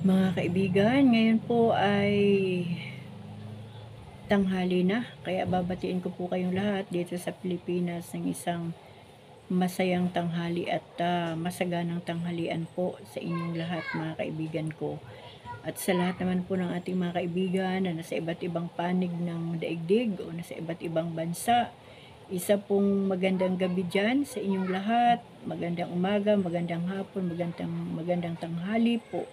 Mga kaibigan, ngayon po ay tanghali na, kaya babatiin ko po kayong lahat dito sa Pilipinas ng isang masayang tanghali at masaganang tanghalian po sa inyong lahat mga kaibigan ko. At sa lahat naman po ng ating mga kaibigan na nasa iba't ibang panig ng daigdig o nasa iba't ibang bansa, isa pong magandang gabi dyan sa inyong lahat, magandang umaga, magandang hapon, magandang tanghali po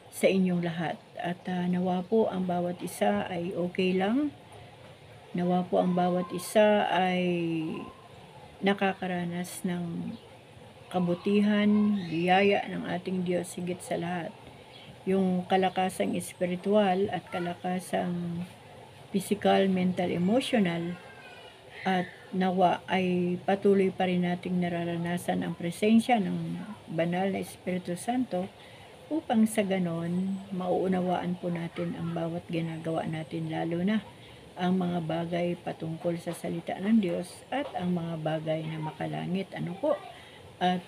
sa inyong lahat. At nawa po ang bawat isa ay okay lang. Nawa po ang bawat isa ay nakakaranas ng kabutihan, biyaya ng ating Diyos higit sa lahat. Yung kalakasang espiritual at kalakasang physical, mental, emotional, at nawa ay patuloy pa rin nating nararanasan ang presensya ng banal na Espiritu Santo upang sa ganon mauunawaan po natin ang bawat ginagawa natin, lalo na ang mga bagay patungkol sa salita ng Diyos at ang mga bagay na makalangit. Ano po? At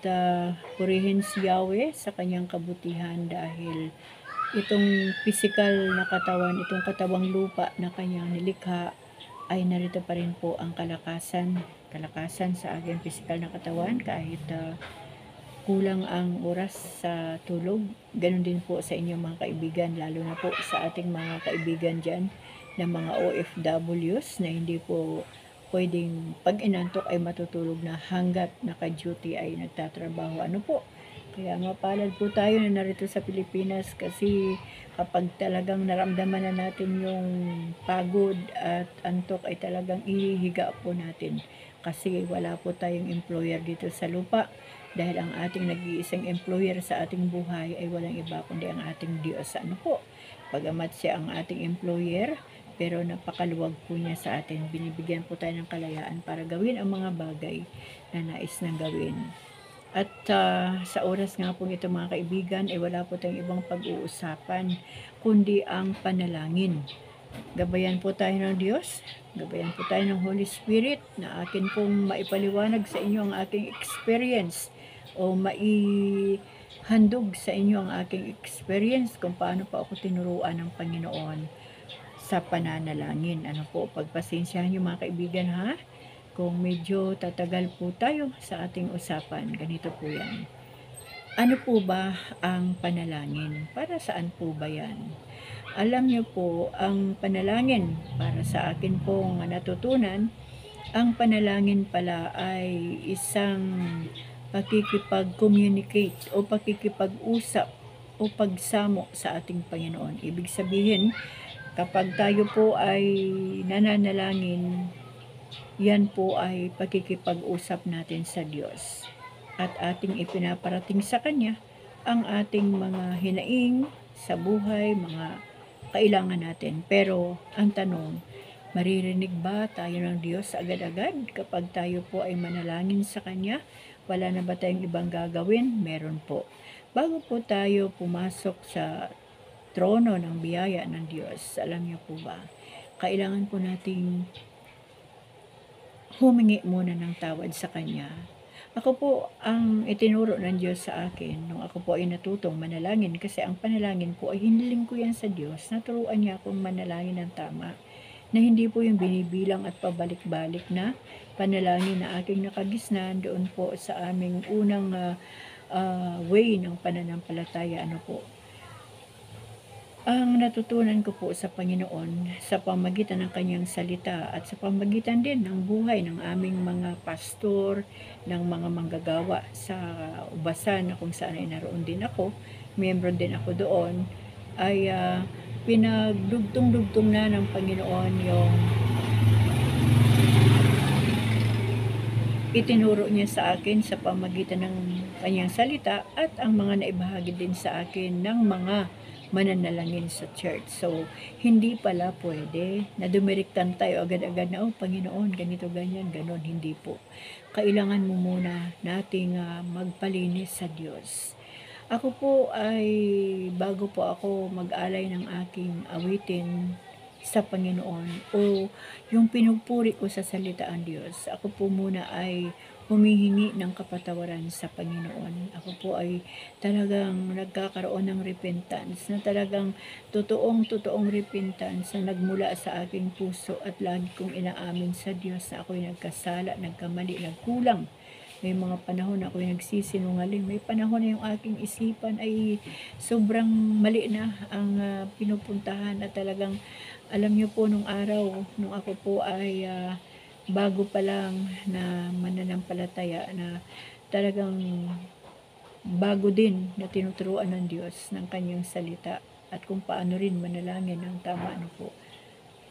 purihin si Yahweh sa kanyang kabutihan dahil itong physical na katawan, itong katawang lupa na kanyang nilikha ay narito pa rin po ang kalakasan sa aking physical na katawan kahit kulang ang oras sa tulog. Ganon din po sa inyong mga kaibigan, lalo na po sa ating mga kaibigan dyan na mga OFWs na hindi po pwedeng pag inantok ay matutulog na hanggat naka-duty ay nagtatrabaho. Ano po? Kaya mapalad po tayo na narito sa Pilipinas kasi kapag talagang naramdaman na natin yung pagod at antok ay talagang ihihiga po natin kasi wala po tayong employer dito sa lupa dahil ang ating nag-iisang employer sa ating buhay ay walang iba kundi ang ating Diyos. Ano po? Bagamat siya ang ating employer, pero napakaluwag po niya sa atin. Binibigyan po tayo ng kalayaan para gawin ang mga bagay na nais nang gawin. At sa oras nga po ito mga kaibigan, ay wala po tayong ibang pag-uusapan kundi ang panalangin. Gabayan po tayo ng Diyos, gabayan po tayo ng Holy Spirit na akin pong maipaliwanag sa inyo ang aking experience o maihandog sa inyo ang aking experience kung paano pa ako tinuruan ng Panginoon sa pananalangin. Ano po, pagpasensyahan niyo mga kaibigan ha, kung medyo tatagal po tayo sa ating usapan. Ganito po yan. Ano po ba ang panalangin? Para saan po ba yan? Alam niyo po, ang panalangin, para sa akin pong natutunan, ang panalangin pala ay isang pakikipag-communicate o pakikipag-usap o pagsamo sa ating Panginoon. Ibig sabihin, kapag tayo po ay nananalangin, yan po ay pakikipag-usap natin sa Diyos. At ating ipinaparating sa Kanya ang ating mga hinaing sa buhay, mga kailangan natin. Pero ang tanong, maririnig ba tayo ng Diyos agad-agad kapag tayo po ay manalangin sa Kanya? Wala na ba tayong ibang gagawin? Meron po. Bago po tayo pumasok sa trono ng biyaya ng Diyos, alam niyo po ba, kailangan po nating humingi muna ng tawad sa Kanya. Ako po, ang itinuro ng Diyos sa akin nung ako po ay natutong manalangin, kasi ang panalangin ko ay hiniling ko yan sa Diyos. Naturuan niya akong manalangin ng tama, na hindi po yung binibilang at pabalik-balik na panalangin na aking nakagisnan doon po sa aming unang way ng pananampalataya. Ano po, ang natutunan ko po sa Panginoon sa pamagitan ng kanyang salita at sa pamagitan din ng buhay ng aming mga pastor, ng mga manggagawa sa Ubasan na kung saan ay naroon din ako, miyembro din ako doon, ay pinagdugtong-dugtong na ng Panginoon yung itinuro niya sa akin sa pamagitan ng kanyang salita at ang mga naibahagi din sa akin ng mga mananalangin sa church. So, hindi pala pwede na dumiriktan tayo agad-agad na, oh Panginoon, ganito, ganyan, ganon. Hindi po. Kailangan mo muna nating magpalinis sa Diyos. Ako po ay, bago po ako mag-alay ng aking awitin sa Panginoon o yung pinupuri ko sa salita ang Diyos, ako po muna ay humihingi ng kapatawaran sa Panginoon. Ako po ay talagang nagkakaroon ng repentance, na talagang totoong repentance na nagmula sa aking puso, at lagi kong inaamin sa Diyos na ako'y nagkasala, nagkamali, nagkulang. May mga panahon na ako'y nagsisinungaling. May panahon na yung aking isipan ay sobrang mali na ang pinupuntahan, at talagang alam niyo po nung araw, nung ako po ay bago pa lang na mananampalataya, na talagang bago din na tinuturuan ng Diyos ng kanyang salita at kung paano rin manalangin ng tama, ano po.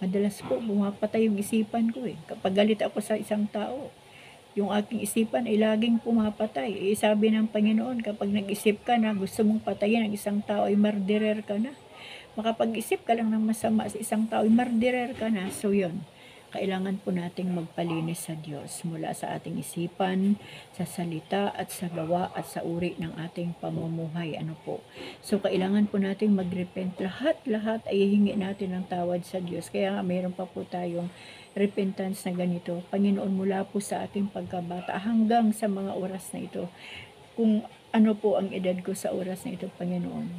Madalas po bumapatay yung isipan ko kapag galit ako sa isang tao. Yung aking isipan ay laging pumapatay. Sabi ng Panginoon, kapag nag-isip ka na gusto mong patayin ang isang tao, ay murderer ka na. Makapag-isip ka lang ng masama sa isang tao, ay murderer ka na. So yun, kailangan po nating magpalinis sa Diyos mula sa ating isipan, sa salita at sa gawa at sa uri ng ating pamumuhay. Ano po? So kailangan po nating mag-repent. Lahat ay hihingi natin ng tawad sa Diyos. Kaya nga mayroon pa po tayong repentance na ganito. Panginoon, mula po sa ating pagkabata hanggang sa mga oras na ito, kung ano po ang edad ko sa oras na ito, Panginoon,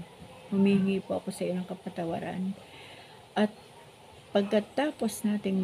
humingi po ako sa iyo ng kapatawaran. At pagkatapos nating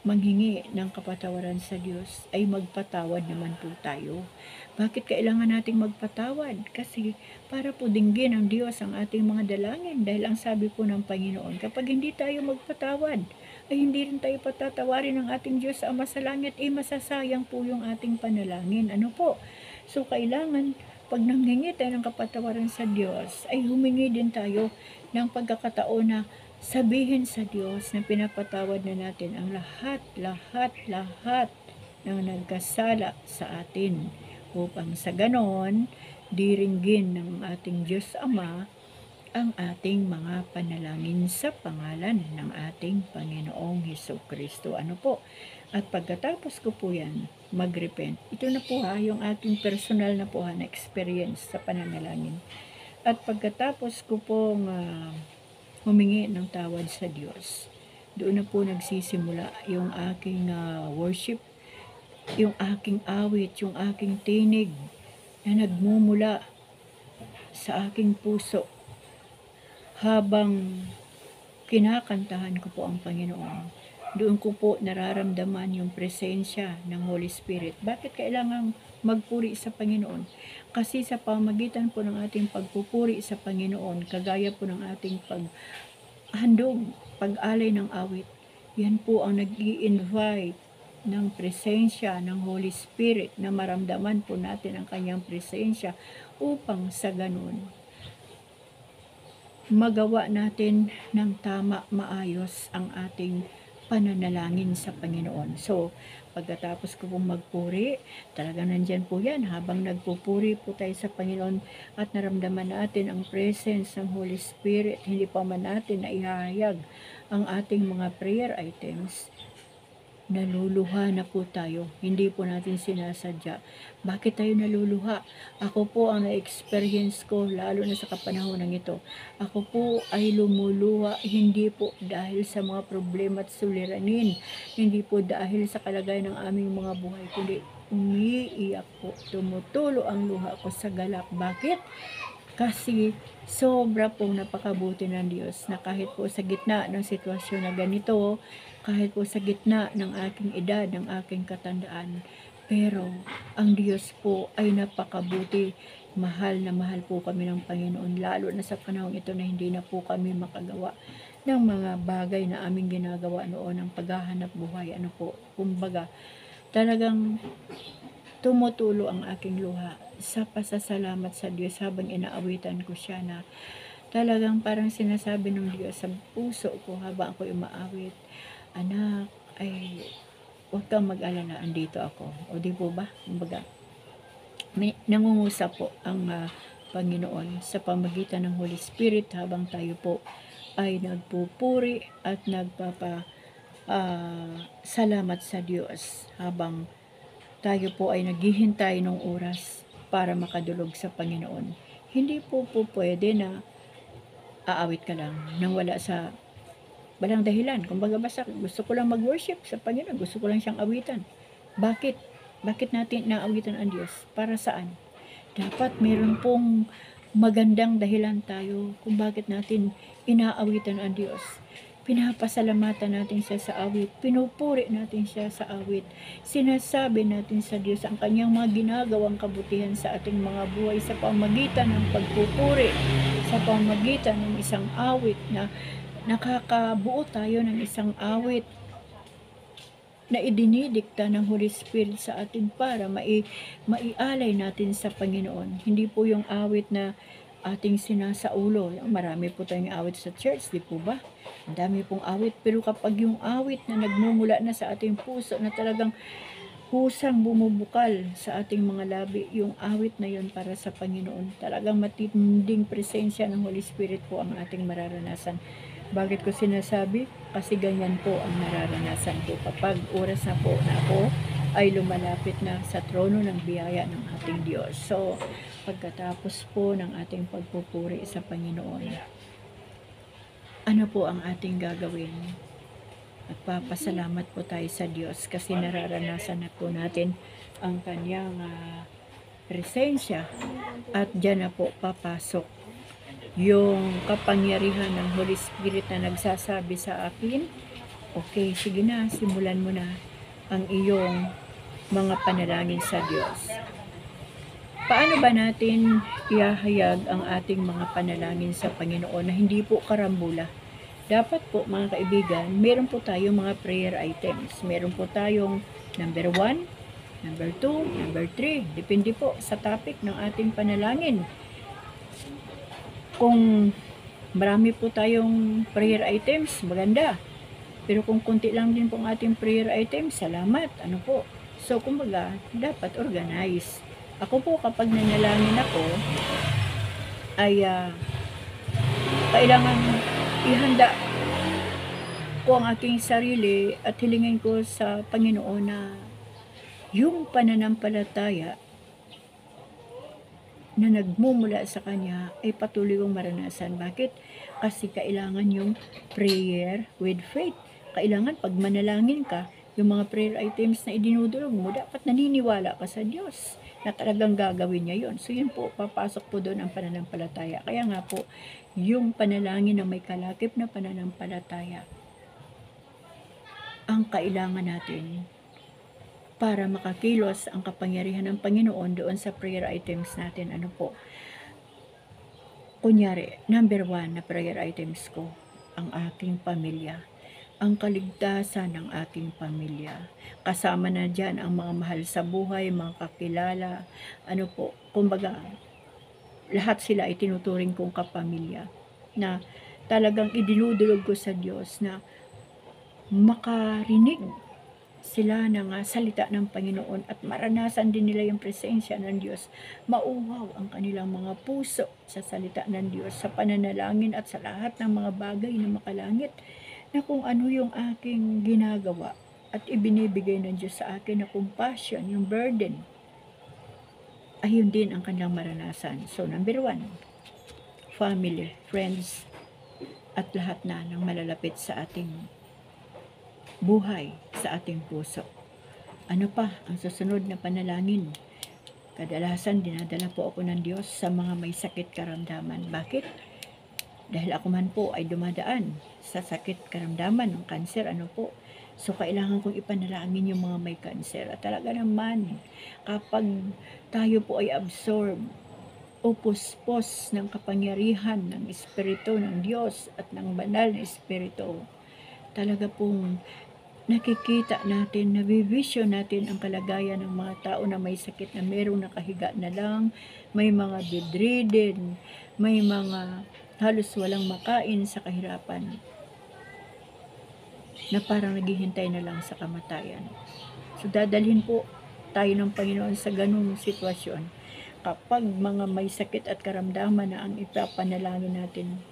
manghingi ng kapatawaran sa Diyos, ay magpatawad naman po tayo. Bakit kailangan nating magpatawad? Kasi para po dinggin ng Diyos ang ating mga dalangin, dahil ang sabi po ng Panginoon, kapag hindi tayo magpatawad, ay hindi rin tayo patatawarin ng ating Diyos sa Ama sa Langit, masasayang po yung ating panalangin. Ano po? So kailangan, pag nanghingi tayo ng kapatawaran sa Diyos, ay humingi din tayo ng pagkakataon na sabihin sa Diyos na pinapatawad na natin ang lahat ng nagkasala sa atin, upang sa ganon, diringgin ng ating Diyos Ama ang ating mga panalangin sa pangalan ng ating Panginoong Hesukristo. Ano po? At pagkatapos ko po yan, mag-repent. Ito na po yung ating personal na po na experience sa pananalangin. At pagkatapos ko pong humingi ng tawad sa Diyos, doon na po nagsisimula yung aking worship, yung aking awit, yung aking tinig na nagmumula sa aking puso, habang kinakantahan ko po ang Panginoon. Doon ko po nararamdaman yung presensya ng Holy Spirit. Bakit kailangan magpuri sa Panginoon? Kasi sa pamagitan po ng ating pagpupuri sa Panginoon, kagaya po ng ating paghandog, pag-alay ng awit, yan po ang nag-i-invite ng presensya ng Holy Spirit, na maramdaman po natin ang kanyang presensya, upang sa ganun magawa natin ng tama, maayos ang ating pananalangin sa Panginoon. So, pagkatapos ko pong magpuri, talaga nandyan po yan. Habang nagpupuri po tayo sa Panginoon at naramdaman natin ang presence ng Holy Spirit, hindi pa man natin na ihahayag ang ating mga prayer items, naluluha na po tayo. Hindi po natin sinasadya. Bakit tayo naluluha? Ako po ang na-experience ko, lalo na sa kapanahon ng ito. Ako po ay lumuluha, hindi po dahil sa mga problema at suliranin, hindi po dahil sa kalagayan ng aming mga buhay, kundi umiiyak po, tumutulo ang luha ko sa galak. Bakit? Kasi sobra pong napakabuti ng Diyos, na kahit po sa gitna ng sitwasyon na ganito, kahit po sa gitna ng aking edad, ng aking katandaan, pero ang Diyos po ay napakabuti. Mahal na mahal po kami ng Panginoon, lalo na sa panahon ito na hindi na po kami makagawa ng mga bagay na aming ginagawa noon, ng paghahanap buhay. Ano po, kumbaga, talagang tumutulo ang aking luha sa pasasalamat sa Diyos, habang inaawitan ko siya, na talagang parang sinasabi ng Diyos sa puso ko habang ako umaawit, anak, ay huwag kang mag-alala, andito ako. O di po ba? Kumbaga, may nangungusap po ang Panginoon sa pamagitan ng Holy Spirit, habang tayo po ay nagpupuri at salamat sa Diyos, habang tayo po ay naghihintay ng oras para makadulog sa Panginoon. Hindi po pwede na aawit ka lang nang walang dahilan. Kumbaga, basta gusto ko lang mag-worship sa Panginoon, gusto ko lang siyang awitan. Bakit? Bakit natin inaawitan ang Diyos? Para saan? Dapat meron pong magandang dahilan tayo kung bakit natin inaawitan ang Diyos. Pinapasalamatan natin siya sa awit, pinupuri natin siya sa awit, sinasabi natin sa Diyos ang kanyang mga ginagawang kabutihan sa ating mga buhay sa pamagitan ng pagpupuri, sa pamagitan ng isang awit na nakakabuo tayo ng isang awit na idinidikta ng Holy Spirit sa atin para maialay natin sa Panginoon. Hindi po yung awit na ating sinasaulo. Marami po tayong awit sa church, di po ba? Ang dami pong awit. Pero kapag yung awit na nagmumula na sa ating puso, na talagang husang bumubukal sa ating mga labi, yung awit na yon para sa Panginoon, talagang matinding presensya ng Holy Spirit po ang ating mararanasan. Bakit ko sinasabi? Kasi ganyan po ang nararanasan ko kapag oras na po na ako ay lumalapit na sa trono ng biyaya ng ating Diyos. So, pagkatapos po ng ating pagpupuri sa Panginoon, ano po ang ating gagawin? At papasalamat po tayo sa Diyos kasi nararanasan na po natin ang kanyang presensya at dyan na po papasok yung kapangyarihan ng Holy Spirit na nagsasabi sa akin, okay, sige na, simulan mo na ang iyong mga panalangin sa Diyos. Paano ba natin ihahayag ang ating mga panalangin sa Panginoon na hindi po karambula? Dapat po mga kaibigan, meron po tayong mga prayer items. Meron po tayong number 1, number 2, number 3. Depende po sa topic ng ating panalangin. Kung marami po tayong prayer items, maganda. Pero kung konti lang din po ang ating prayer items, salamat. Ano po? So, kumbaga, dapat organize. Ako po, kapag nanalangin ako, ay kailangan ihanda ko ang aking sarili at hilingin ko sa Panginoon na yung pananampalataya na nagmumula sa Kanya ay patuloy kong maranasan. Bakit? Kasi kailangan yung prayer with faith. Kailangan pag manalangin ka, yung mga prayer items na idinudulog mo, dapat naniniwala ka sa Diyos na talagang gagawin niya yon. So yun po, papasok po doon ang pananampalataya. Kaya nga po, yung panalangin na may kalakip na pananampalataya, ang kailangan natin para makakilos ang kapangyarihan ng Panginoon doon sa prayer items natin. Ano po? Kunyari, number 1 na prayer items ko, ang aking pamilya. Ang kaligtasan ng aking pamilya. Kasama na dyan ang mga mahal sa buhay, mga kakilala. Ano po? Kumbaga, lahat sila ay tinuturing kong kapamilya. Na talagang idinudulog ko sa Diyos na makarinig sila ng salita ng Panginoon at maranasan din nila yung presensya ng Diyos. Mauhaw ang kanilang mga puso sa salita ng Diyos, sa pananalangin at sa lahat ng mga bagay na makalangit na kung ano yung aking ginagawa at ibinibigay ng Diyos sa akin na compassion, yung burden, ayun din ang kanilang maranasan. So, number 1, family, friends, at lahat na ng malalapit sa ating buhay, sa ating puso. Ano pa ang susunod na panalangin? Kadalasan dinadala po ako ng Diyos sa mga may sakit karamdaman. Bakit? Dahil ako man po ay dumadaan sa sakit karamdaman ng kanser, ano po. So, kailangan kong ipanalangin yung mga may kanser. At talaga naman, kapag tayo po ay absorb o puspos ng kapangyarihan ng Espiritu ng Diyos at ng banal na Espiritu, talaga pong nakikita natin, nabivision natin ang kalagayan ng mga tao na may sakit na merong nakahiga na lang, may mga bedridden, may mga halos walang makain sa kahirapan, na parang naghihintay na lang sa kamatayan. So dadalhin po tayo ng Panginoon sa ganung sitwasyon. Kapag mga may sakit at karamdaman na ang ipapanalangin natin,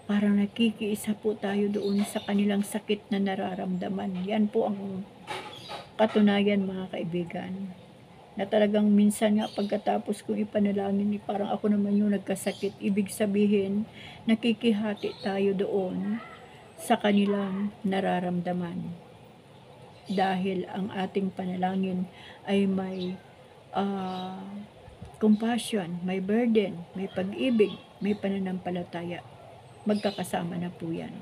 parang nakikiisa po tayo doon sa kanilang sakit na nararamdaman. Yan po ang katunayan, mga kaibigan, na talagang minsan nga pagkatapos kong ipanalangin, parang ako naman yung nagkasakit. Ibig sabihin, nakikihati tayo doon sa kanilang nararamdaman. dahil ang ating panalangin ay may ah, compassion, may burden, may pag-ibig, may pananampalataya. Magkakasama na po yan.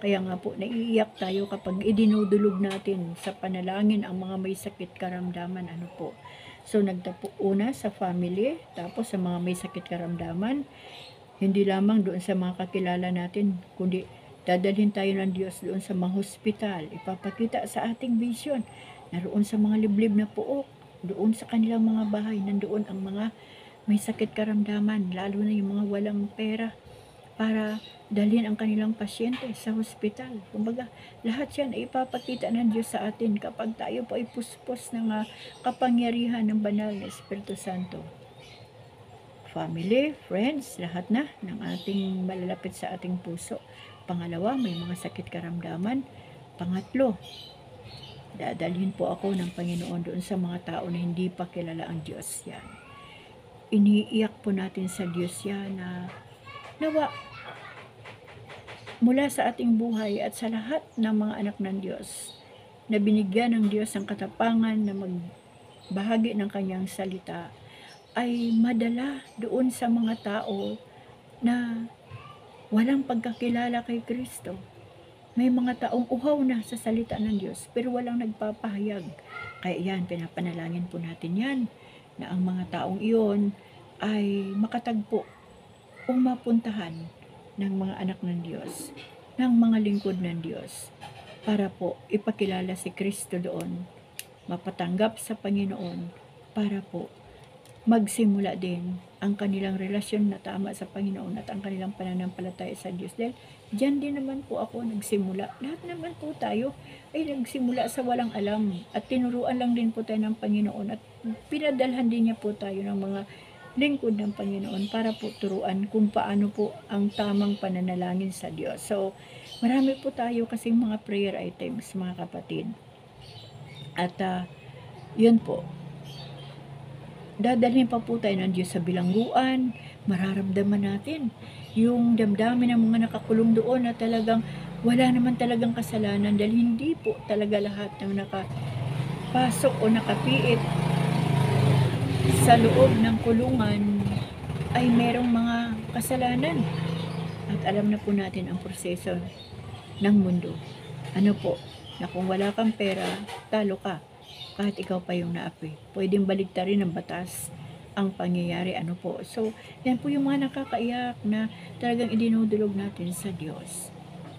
Kaya nga po, naiiyak tayo kapag idinudulog natin sa panalangin ang mga may sakit karamdaman. Ano po? So, nagtapo una sa family, tapos sa mga may sakit karamdaman, hindi lamang doon sa mga kakilala natin, kundi dadalhin tayo ng Diyos doon sa mga hospital. Ipapakita sa ating vision, naroon sa mga liblib na puok, doon sa kanilang mga bahay, nandoon ang mga may sakit karamdaman, lalo na yung mga walang pera, para dalhin ang kanilang pasyente sa hospital. Kumbaga, lahat yan ay ipapakita ng Diyos sa atin kapag tayo po ay puspos ng kapangyarihan ng banal na Espiritu Santo. Family, friends, lahat na ng ating malalapit sa ating puso. Pangalawa, may mga sakit karamdaman. Pangatlo, dadalhin po ako ng Panginoon doon sa mga tao na hindi pa kilala ang Diyos. Yan. Iniiyak po natin sa Diyos yan na nawa mula sa ating buhay at sa lahat ng mga anak ng Diyos na binigyan ng Diyos ang katapangan na magbahagi ng kanyang salita ay madala doon sa mga tao na walang pagkakilala kay Kristo. May mga taong uhaw na sa salita ng Diyos pero walang nagpapahayag. Kaya yan, pinapanalangin po natin yan na ang mga taong iyon ay makatagpo o mapuntahan ng mga anak ng Diyos, ng mga lingkod ng Diyos, para po ipakilala si Kristo doon, mapatanggap sa Panginoon, para po magsimula din ang kanilang relasyon na tama sa Panginoon at ang kanilang pananampalataya sa Diyos. Dahil dyan din naman po ako nagsimula. Lahat naman po tayo ay nagsimula sa walang alam at tinuruan lang din po tayo ng Panginoon at pinadalhan din niya po tayo ng mga lingkod ng Panginoon para po turuan kung paano po ang tamang pananalangin sa Diyos. So, marami po tayo kasing mga prayer items, mga kapatid. At yun po, dadalhin pa po tayo ng Diyos sa bilangguan, mararamdaman natin yung damdamin ng mga nakakulong doon na talagang wala naman talagang kasalanan dahil hindi po talaga lahat ng nakapasok o nakapiit sa loob ng kulungan ay merong mga kasalanan. At alam na po natin ang proseso ng mundo. Ano po, na kung wala kang pera, talo ka. Kahit ikaw pa yung naapi. Pwedeng baligtarin ng batas ang pangyayari. Ano po. So, yan po yung mga nakakaiyak na talagang idinudulog natin sa Diyos.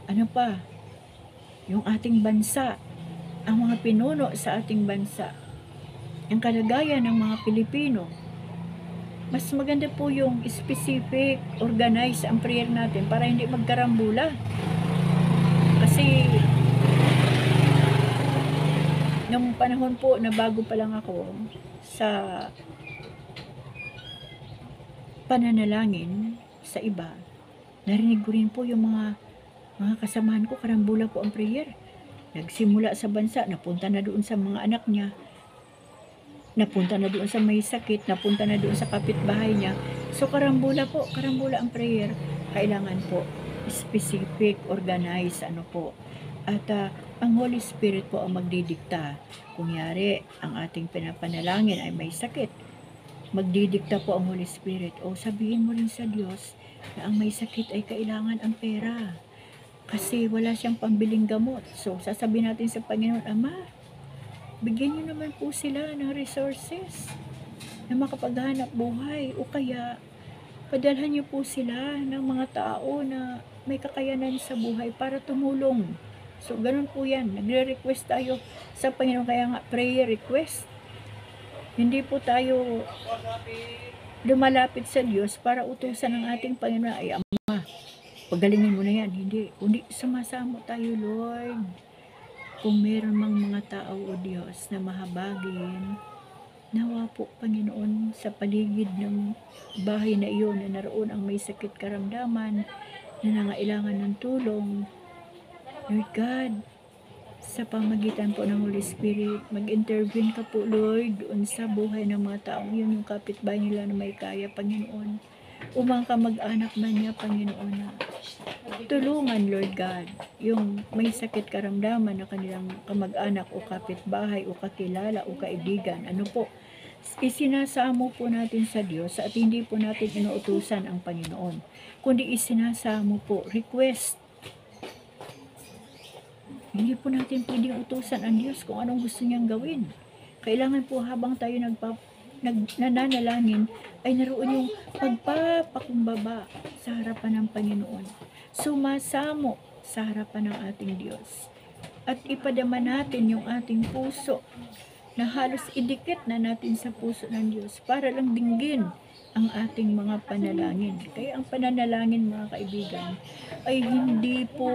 Ano pa? Yung ating bansa. Ang mga pinuno sa ating bansa. Ang kalagayan ng mga Pilipino. Mas maganda po yung specific, organize ang prayer natin para hindi magkarambula. Kasi nung panahon po na bago pa lang ako sa pananalangin sa iba, narinig ko rin po yung mga kasamahan ko, karambula po ang prayer. Nagsimula sa bansa, napunta na doon sa mga anak niya, napunta na doon sa may sakit, napunta na doon sa kapitbahay niya. So karambula po, karambula ang prayer. Kailangan po specific, organize, ano po. At ang Holy Spirit po ang magdidikta. Kung yari, ang ating pinapanalangin ay may sakit, magdidikta po ang Holy Spirit. O sabihin mo rin sa Diyos na ang may sakit ay kailangan ang pera. Kasi wala siyang pambiling gamot. So sasabihin natin sa Panginoon, Ama, bigyan niyo naman po sila ng resources na makapaghanap buhay. O kaya, padalhan niyo po sila ng mga tao na may kakayanan sa buhay para tumulong. So, ganun po yan. Nagre-request tayo sa Panginoon. Kaya nga, prayer request. Hindi po tayo lumalapit sa Diyos para utusan ng ating Panginoon. Ay, Ama, pagalingin mo na yan. Hindi. Kundi sumasamo tayo, Lord. Kung meron mang mga tao o Diyos na mahabagin, nawa po, Panginoon, sa paligid ng bahay na iyon na naroon ang may sakit karamdaman, na nangailangan ng tulong, Lord God, sa pamagitan po ng Holy Spirit, mag-intervene ka po, Lord, doon sa buhay ng mga taong yun, yung kapitbahay nila na may kaya, Panginoon. umang kamag-anak man niya, Panginoon, na tulungan, Lord God, yung may sakit karamdaman na kanilang kamag-anak o kapitbahay o kakilala o kaibigan, ano po, isinasamo po natin sa Diyos at hindi po natin inuutusan ang Panginoon, kundi isinasamo po, request. Hindi po natin pwedeng utusan ang Diyos kung anong gusto niyang gawin. Kailangan po habang tayo nananalangin ay naroon yung pagpapakumbaba sa harapan ng Panginoon. Sumasamo sa harapan ng ating Diyos. At ipadama natin yung ating puso na halos idikit na natin sa puso ng Diyos para lang dinggin ang ating mga panalangin. Kaya ang pananalangin, mga kaibigan, ay hindi po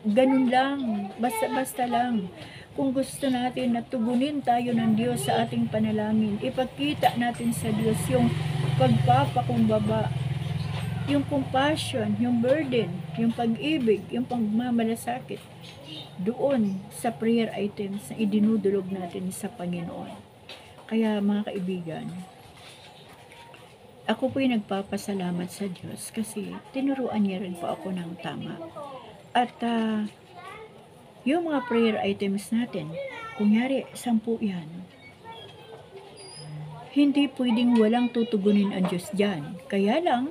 ganun lang, basta-basta lang. Kung gusto natin na tugunin tayo ng Diyos sa ating panalangin, ipakita natin sa Diyos yung pagpapakumbaba, yung compassion, yung burden, yung pag-ibig, yung pagmamalasakit doon sa prayer items na idinudulog natin sa Panginoon. Kaya mga kaibigan, ako po'y nagpapasalamat sa Diyos kasi tinuruan niya rin po ako ng tama. At yung mga prayer items natin, kunyari 10 yan, hindi pwedeng walang tutugunin ang Diyos dyan. Kaya lang,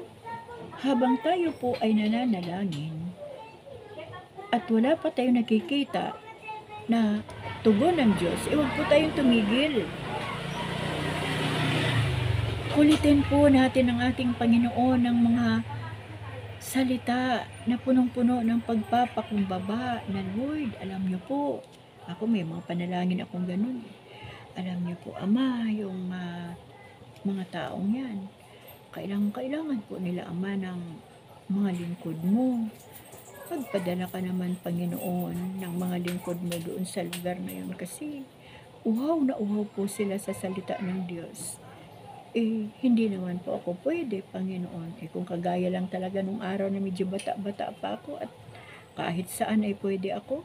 habang tayo po ay nananalangin at wala pa tayong nakikita na tugon ng Diyos, huwag po tayong tumigil. Ulitin po natin ang ating Panginoon ng mga salita na punong-puno ng pagpapakumbaba na, Lord, alam niyo po, ako may mga panalangin akong ganun. Alam niyo po, Ama, yung mga taong yan, kailangan po nila, Ama, ng mga lingkod mo. Pagpadala ka naman, Panginoon, ng mga lingkod mo doon sa lugar na yun kasi uhaw na uhaw po sila sa salita ng Diyos. Hindi naman po ako pwede, Panginoon. Kung kagaya lang talaga nung araw na medyo bata-bata pa ako at kahit saan ay pwede ako.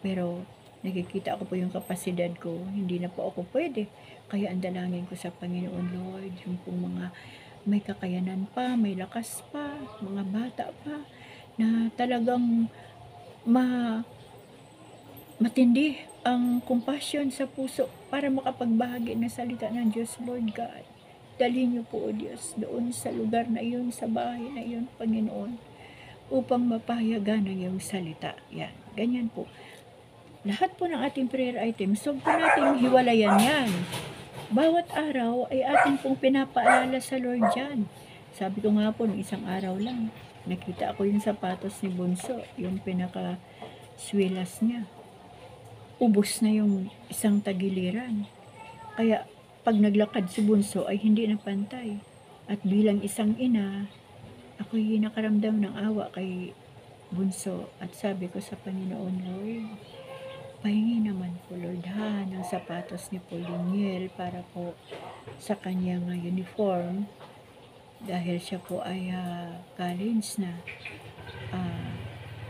Pero nakikita ko po yung kapasidad ko, hindi na po ako pwede. Kaya ang dalangin ko sa Panginoon, Lord, yung pong mga may kakayanan pa, may lakas pa, mga bata pa, na talagang matindi ang compassion sa puso para makapagbahagi ng salita ng Diyos, Lord God. Dalhin niyo po, O Diyos, doon sa lugar na iyon, sa bahay na iyon, Panginoon, upang mapahayagan ng iyong salita. Yan, ganyan po. Lahat po ng ating prayer items, so po natin hiwalayan yan. Bawat araw ay ating pong pinapaalala sa Lord dyan. Sabi ko nga po, ng isang araw lang, nakita ako yung sapatos ni Bunso, yung pinaka-swilas niya. Ubos na yung isang tagiliran. Kaya, pag naglakad si Bunso ay hindi na pantay. At bilang isang ina, ako'y nakaramdam ng awa kay Bunso. At sabi ko sa Panginoon, Lord, pahingi naman po, Lord, ng sapatos ni Poliniel para po sa kanyang uniform. Dahil siya po ay college na.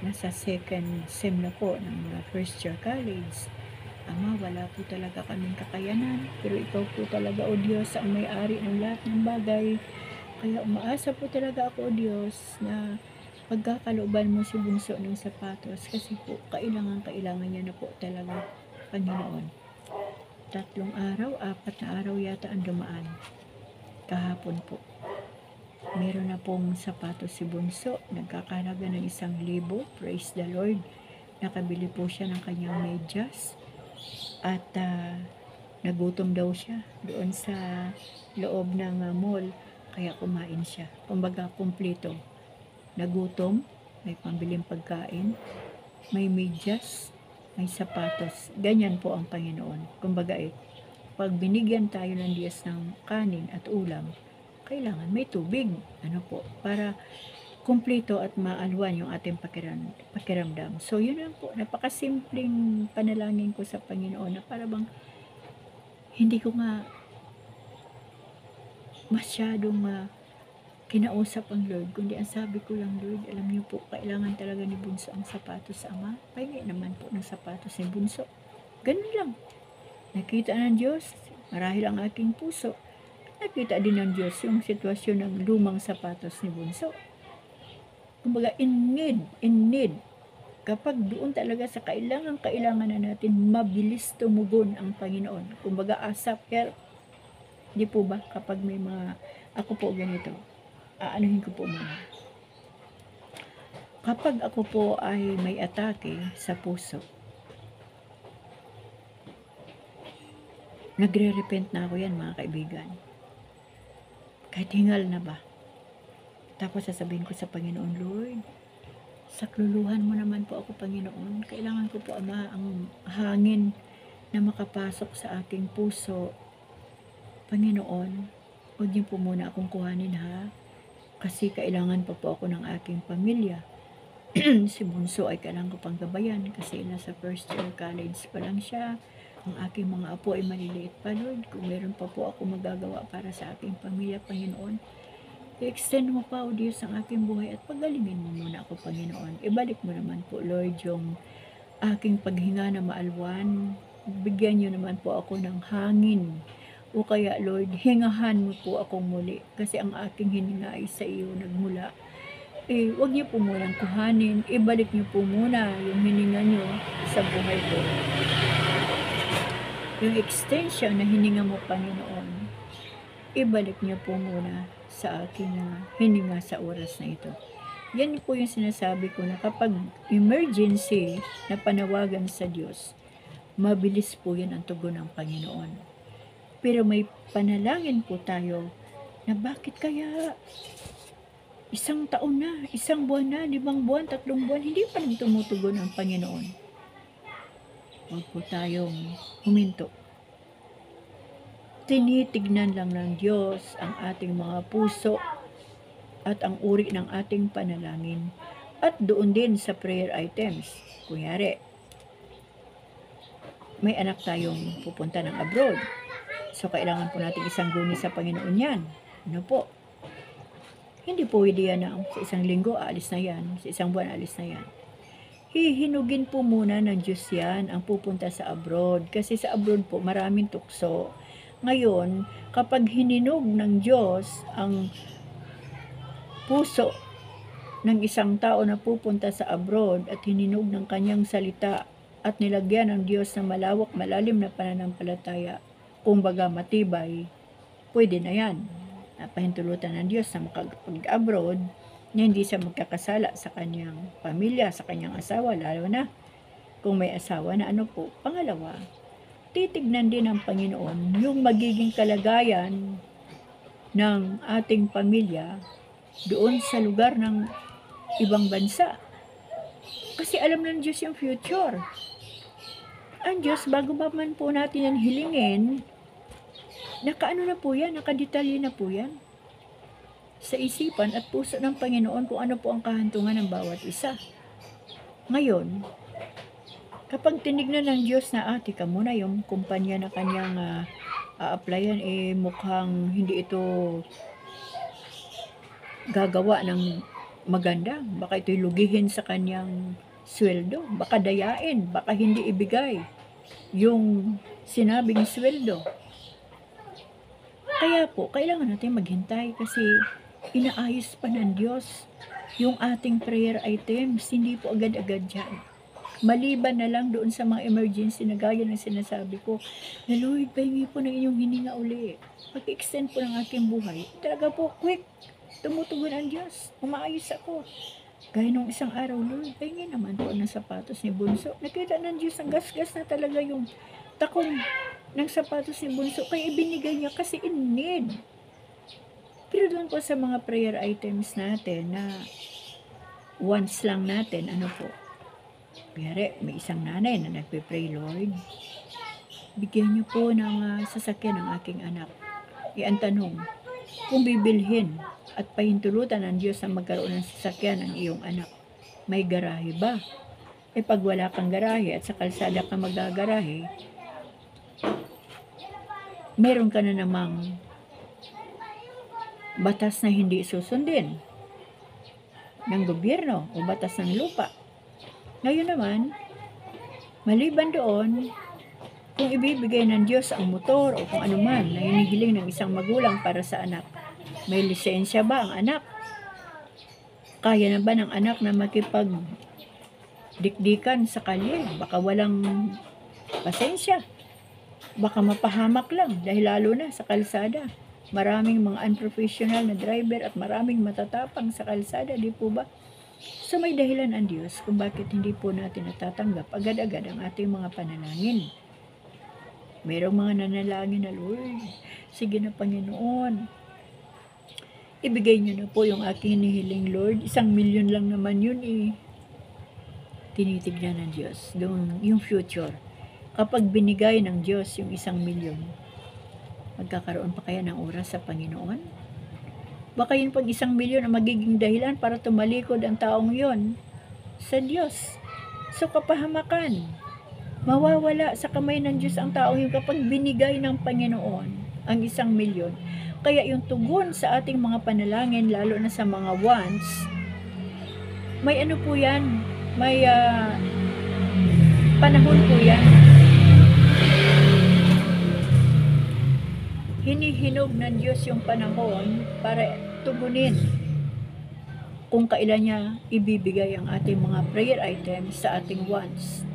Nasa second sem na po ng first year college. Ama, wala po talaga kaming kakayanan, pero ikaw po talaga, O Diyos, ang may-ari ng lahat ng bagay. Kaya umaasa po talaga ako, O Diyos, na pagkakalooban mo si Bunso ng sapatos, kasi po, kailangan niya na po talaga, Panginoon. 3 araw, 4 na araw yata ang dumaan. Kahapon po. Meron na pong sapatos si Bunso, nagkakalaga ng 1,000, praise the Lord. Nakabili po siya ng kanyang medyas. At nagutom daw siya doon sa loob ng mall, kaya kumain siya. Kumbaga, kumpleto. Nagutom, may pambiling pagkain, may medyas, may sapatos. Ganyan po ang Panginoon. Kumbaga, pag binigyan tayo ng Diyos ng kanin at ulam, kailangan may tubig. Ano po? Para kumpleto at maalwan yung ating pakiramdam. So, yun lang po. Napakasimpleng panalangin ko sa Panginoon na para bang hindi ko nga masyadong kinausap ang Lord, kundi ang sabi ko lang, Lord, alam niyo po, kailangan talaga ni Bunso ang sapatos sa Ama. Pahingi naman po ng sapatos ni Bunso. Ganun lang. Nakita ng Diyos, marahil ang aking puso, nakita din ng Diyos yung sitwasyon ng lumang sapatos ni Bunso. Kumbaga, in need. Kapag doon talaga sa kailangan na natin, mabilis tumugon ang Panginoon. Kumbaga, ASAP help. Di po ba? Kapag may mga, ako po ganito, aanuhin ko po muna. Kapag ako po ay may atake sa puso, nagre-repent na ako yan, mga kaibigan. Kahit hingal na ba? Tapos sasabihin ko sa Panginoon, Lord, sakluluhan mo naman po ako, Panginoon. Kailangan ko po, Ama, ang hangin na makapasok sa aking puso. Panginoon, huwag niyo po muna akong kuhanin, ha? Kasi kailangan pa po ako ng aking pamilya. Si Bunso ay kailangan ko pang gabayan kasi nasa first year college pa lang siya. Ang aking mga apo ay maliliit pa, Lord. Kung meron pa po ako magagawa para sa aking pamilya, Panginoon, i-extend mo pa, O Diyos, ang aking buhay at pagalingin mo muna ako, Panginoon. Ibalik mo naman po, Lord, yung aking paghinga na maalwan. Bigyan niyo naman po ako ng hangin. O kaya, Lord, hingahan mo po akong muli kasi ang aking hininga ay sa iyo nagmula. Huwag niyo po munang kuhanin. Ibalik niyo po muna yung hininga niyo sa buhay ko. Yung extension na hininga mo, Panginoon, ibalik niyo po muna sa aking hininga sa oras na ito. Yan po yung sinasabi ko na kapag emergency na panawagan sa Diyos, mabilis po yan ang tugon ng Panginoon. Pero may panalangin po tayo na bakit kaya 1 taon na, 1 buwan na, 5 buwan, 3 buwan, hindi pa rin tumutugon ang Panginoon. Huwag po tayong huminto. Tinitignan lang ng Diyos ang ating mga puso at ang uri ng ating panalangin. At doon din sa prayer items. Kunyari, may anak tayong pupunta ng abroad. So, kailangan po natin isang guni sa Panginoon yan. Ano po? Hindi po pwede yan na sa 1 linggo, aalis na yan. Sa 1 buwan, aalis na yan. Hihinugin po muna ng Diyos yan ang pupunta sa abroad. Kasi sa abroad po, maraming tukso. Ngayon, kapag hininog ng Diyos ang puso ng isang tao na pupunta sa abroad at hininog ng kanyang salita at nilagyan ng Diyos ng malawak, malalim na pananampalataya, kumbaga matibay, pwede na yan. Napahintulutan ng Diyos na makapag-abroad na hindi siya magkakasala sa kanyang pamilya, sa kanyang asawa, lalo na kung may asawa na ano po. Pangalawa, titignan din ng Panginoon yung magiging kalagayan ng ating pamilya doon sa lugar ng ibang bansa. Kasi alam ng Diyos yung future. Ang Diyos, bago ba man po natin yan hilingin, nakaano na po yan, nakadetalye na po yan sa isipan at puso ng Panginoon kung ano po ang kahantungan ng bawat isa. Ngayon, kapag tinignan ng Diyos na tika muna yung kumpanya na kanyang a-applyan, mukhang hindi ito gagawa ng maganda. Baka ito'y lugihin sa kanyang sweldo. Baka dayain. Baka hindi ibigay yung sinabing sweldo. Kaya po, kailangan natin maghintay kasi inaayos pa ng Diyos yung ating prayer items. Hindi po agad-agad dyan. Maliban na lang doon sa mga emergency na gaya ng sinasabi ko, na Lord, pahingi po ng inyong hininga uli. Pag-extend po ng aking buhay. Talaga po, quick. Tumutugon ang Diyos. Umaayos ako. Gaya nung isang araw, Lord, pahingi naman po ng sapatos ni Bunso. Nakita ng Diyos ang gas-gas na talaga yung takong ng sapatos ni Bunso. Kaya ibinigay niya kasi in need. Pero doon po sa mga prayer items natin na once lang natin, ano po, kaya may isang nanay na nagpe-pray, Lord, bigyan niyo po ng sasakyan ng aking anak. Ang tanong, kung bibilhin at pahintulutan ng Diyos na magkaroon ng sasakyan ng iyong anak, may garahe ba? Pag wala kang garahe at sa kalsada ka magagarahe, meron ka na namang batas na hindi susundin ng gobyerno o batas ng lupa. Ngayon naman, maliban doon, Kung ibibigay ng Diyos ang motor o kung anuman na hinihiling ng isang magulang para sa anak, may lisensya ba ang anak? Kaya na ba ng anak na makipagdikdikan sa kalye? Baka walang pasensya. Baka mapahamak lang dahil lalo na sa kalsada. Maraming mga unprofessional na driver at maraming matatapang sa kalsada, di po ba? So may dahilan ang Diyos kung bakit hindi po natin natatanggap agad-agad ang ating mga panalangin. Merong mga nanalangin na, Lord, sige na Panginoon, ibigay niyo na po yung aking hinihiling, Lord. 1,000,000 lang naman yun eh. Tinitignan ng Diyos doon yung future. Kapag binigay ng Diyos yung 1,000,000, magkakaroon pa kaya ng oras sa Panginoon? Baka yun pag 1,000,000 ang magiging dahilan para tumalikod ang taong yon sa Diyos. So kapahamakan, mawawala sa kamay ng Diyos ang taong yun kapag binigay ng Panginoon ang 1,000,000. Kaya yung tugon sa ating mga panalangin, lalo na sa mga wants, may ano po yan, may panahon po yan. Hinihinog ng Diyos yung panahon para tugunin kung kailan niya ibibigay ang ating mga prayer items sa ating wants.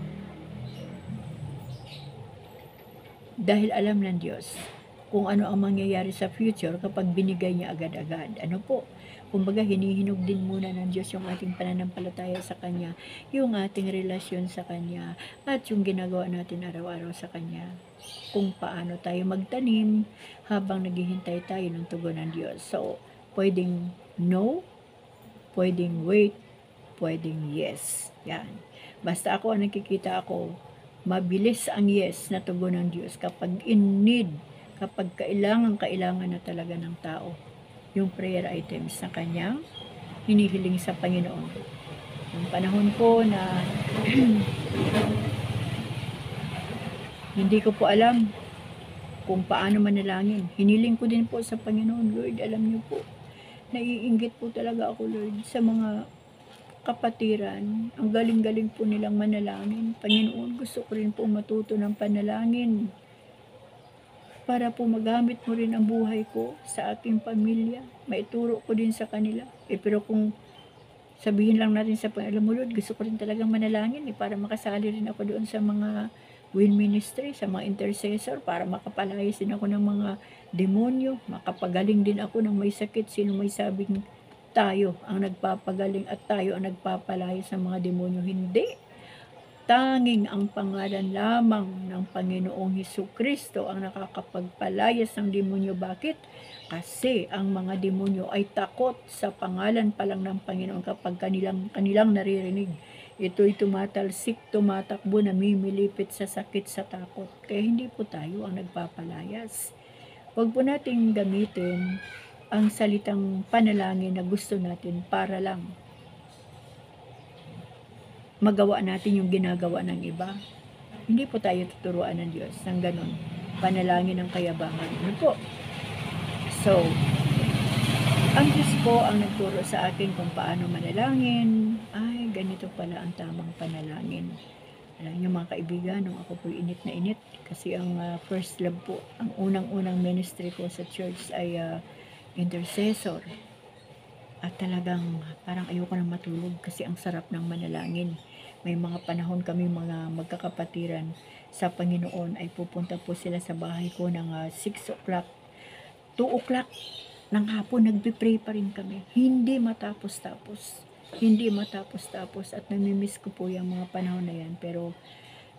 Dahil alam ng Diyos kung ano ang mangyayari sa future kapag binigay niya agad-agad. Ano po? Kumbaga, hinihinog din muna ng Diyos yung ating pananampalataya sa Kanya, yung ating relasyon sa Kanya, at yung ginagawa natin araw-araw sa Kanya. Kung paano tayo magtanim habang naghihintay tayo ng tugon ng Diyos. So, pwedeng no, pwedeng wait, pwedeng yes. Yan. Basta ako, ang nakikita ako, mabilis ang yes na tugon ng Diyos kapag in need, kapag kailangan na talaga ng tao yung prayer items na kanyang hinihiling sa Panginoon. Yung panahon po na hindi ko po alam kung paano manalangin. Hiniling ko din po sa Panginoon, Lord, alam niyo po, naiinggit po talaga ako, Lord, sa mga kapatiran. Ang galing-galing po nilang manalangin. Panginoon, gusto ko rin po matuto ng panalangin para po magamit mo rin ang buhay ko sa aking pamilya. Maituro ko din sa kanila. Pero kung sabihin lang natin sa Panginoon, Lord, gusto ko rin talagang manalangin para makasali rin ako doon sa mga win ministry, sa mga intercessor, para makapalayas din ako ng mga demonyo, makapagaling din ako ng may sakit. Sino may sabing tayo ang nagpapagaling at tayo ang nagpapalayas ng mga demonyo? Hindi. Tanging ang pangalan lamang ng Panginoong Hesukristo ang nakakapagpalayas ng demonyo. Bakit? Kasi ang mga demonyo ay takot sa pangalan pa lang ng Panginoon kapag kanilang naririnig. Ito'y tumatalsik, tumatakbo, namimilipit sa sakit, sa takot. Kaya hindi po tayo ang nagpapalayas. Huwag po nating gamitin ang salitang panalangin na gusto natin para lang magawa natin yung ginagawa ng iba. Hindi po tayo tuturuan ng Diyos ng ganon. Panalangin ng kayabangan. Ano po? So, ang Diyos po ang nagturo sa akin kung paano manalangin. Ay, ganito pala ang tamang panalangin. Alam niyo mga kaibigan, nung ako po init na init, kasi ang first love po, ang unang-unang ministry ko sa church ay intercessor. At talagang parang ayoko nang matulog kasi ang sarap ng manalangin. May mga panahon kami mga magkakapatiran sa Panginoon ay pupunta po sila sa bahay ko ng 6 o'clock, 2 o'clock ng hapon, nagpipray pa rin kami. Hindi matapos-tapos. Hindi matapos-tapos at namimiss ko po yung mga panahon na yan. Pero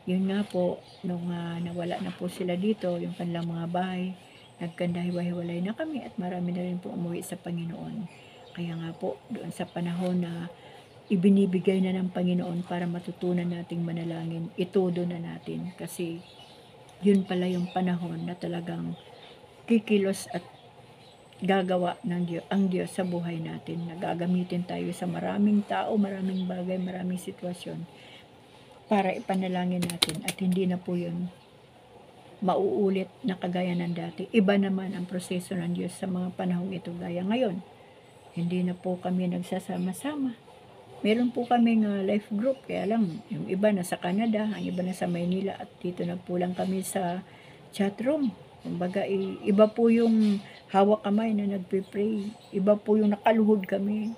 yun nga po, nung nawala na po sila dito, yung kanilang mga bahay, nagkandahiwa-hiwalay na kami at marami na rin po umuwi sa Panginoon. Kaya nga po, doon sa panahon na ibinibigay na ng Panginoon para matutunan nating manalangin, itudo na natin. Kasi yun pala yung panahon na talagang kikilos at gagawa ng Diyos, ang Diyos sa buhay natin. Nagagamitin tayo sa maraming tao, maraming bagay, maraming sitwasyon para ipanalangin natin. At hindi na po yun mauulit na kagaya ng dati. Iba naman ang proseso ng Diyos sa mga panahong ito gaya ngayon. Hindi na po kami nagsasama-sama. Meron po kaming life group, kaya lang yung iba nasa Canada, ang iba nasa Maynila, at dito na po lang kami sa chat room. Kumbaga, iba po yung hawak kamay na nagpe-pray. Iba po yung nakaluhod kami.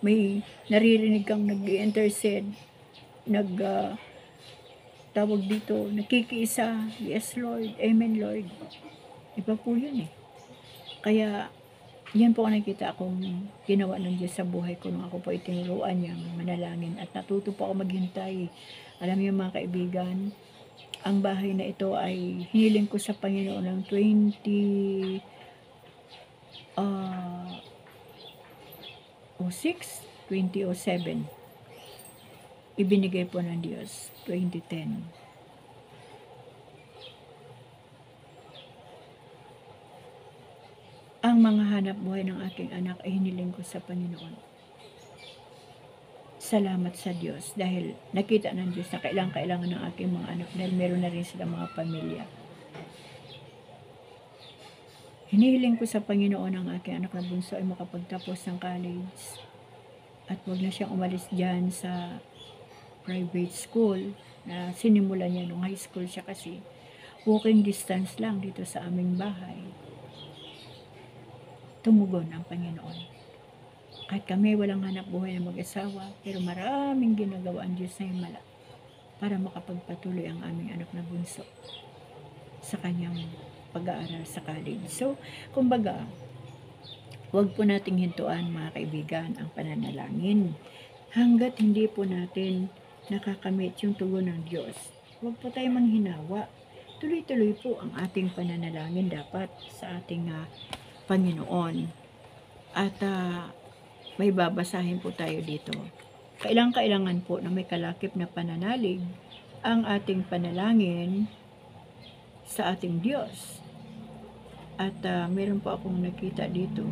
May naririnig kang nag-intercede, tawag dito, nakikiisa, yes Lord, amen Lord. Iba po yun eh. Kaya, yan po ang nakita akong ginawa ng Diyos sa buhay ko nung ako po itinuruan niya manalangin at natuto po ako maghintay. Alam niyo mga kaibigan, ang bahay na ito ay hiniling ko sa Panginoon ng 2006, 2007. Ibinigay po ng Diyos, 2010. Ang mga hanap buhay ng aking anak ay hiniling ko sa Panginoon. Salamat sa Diyos dahil nakita ng Diyos na kailangan ng aking mga anak dahil meron na rin sila mga pamilya. Hinihiling ko sa Panginoon ang aking anak na bunso ay makapagtapos ng college at wag na siyang umalis dyan sa private school na sinimulan niya nung high school siya kasi walking distance lang dito sa aming bahay. Tumugon ang Panginoon. Kahit kami walang hanap buhay na mag-asawa, pero maraming ginagawa ang Diyos na himala para makapagpatuloy ang aming anak na bunso sa kanyang pag-aaral sa college. So, kumbaga, huwag po nating hintuan mga kaibigan ang pananalangin. Hanggat hindi po natin nakakamit yung tugon ng Diyos, huwag po tayo manghinawa. Tuloy-tuloy po ang ating pananalangin dapat sa ating Panginoon. At may babasahin po tayo dito. Kailangan po na may kalakip na pananalig ang ating panalangin sa ating Diyos. At meron po akong nakita dito.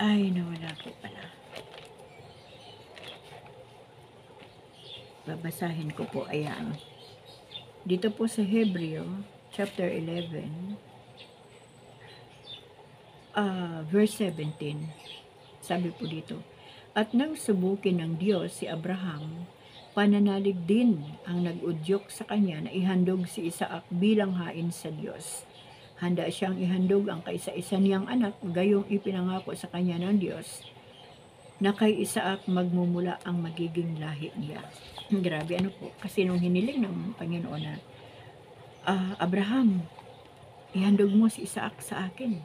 Ay, nawala po pala. Babasahin ko po, ayan. Dito po sa Hebreo, chapter 11, verse 17, sabi po dito, at nang subukin ng Diyos si Abraham, pananalig din ang nag-udyok sa kanya na ihandog si Isaac bilang hain sa Diyos. Handa siyang ihandog ang kaisa-isa niyang anak, gayong ipinangako sa kanya ng Diyos, na kay Isaac magmumula ang magiging lahi niya. Grabe, ano po, kasi nung hiniling ng Panginoon na, Abraham, ihandog mo si Isaac sa akin.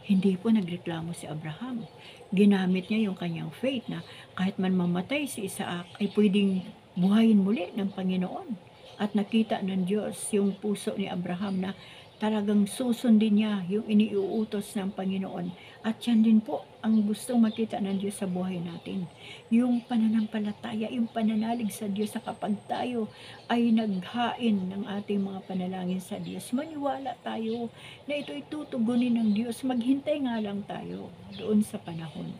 Hindi po nagreklamo si Abraham. Ginamit niya yung kanyang faith na kahit man mamatay si Isaac ay pwedeng buhayin muli ng Panginoon. At nakita ng Diyos yung puso ni Abraham na talagang susundin niya yung iniuutos ng Panginoon. At yan din po ang gustong makita ng Diyos sa buhay natin. Yung pananampalataya, yung pananalig sa Diyos na kapag tayo ay naghain ng ating mga panalangin sa Diyos, maniwala tayo na ito'y tutugunin ng Diyos. Maghintay nga lang tayo doon sa panahon.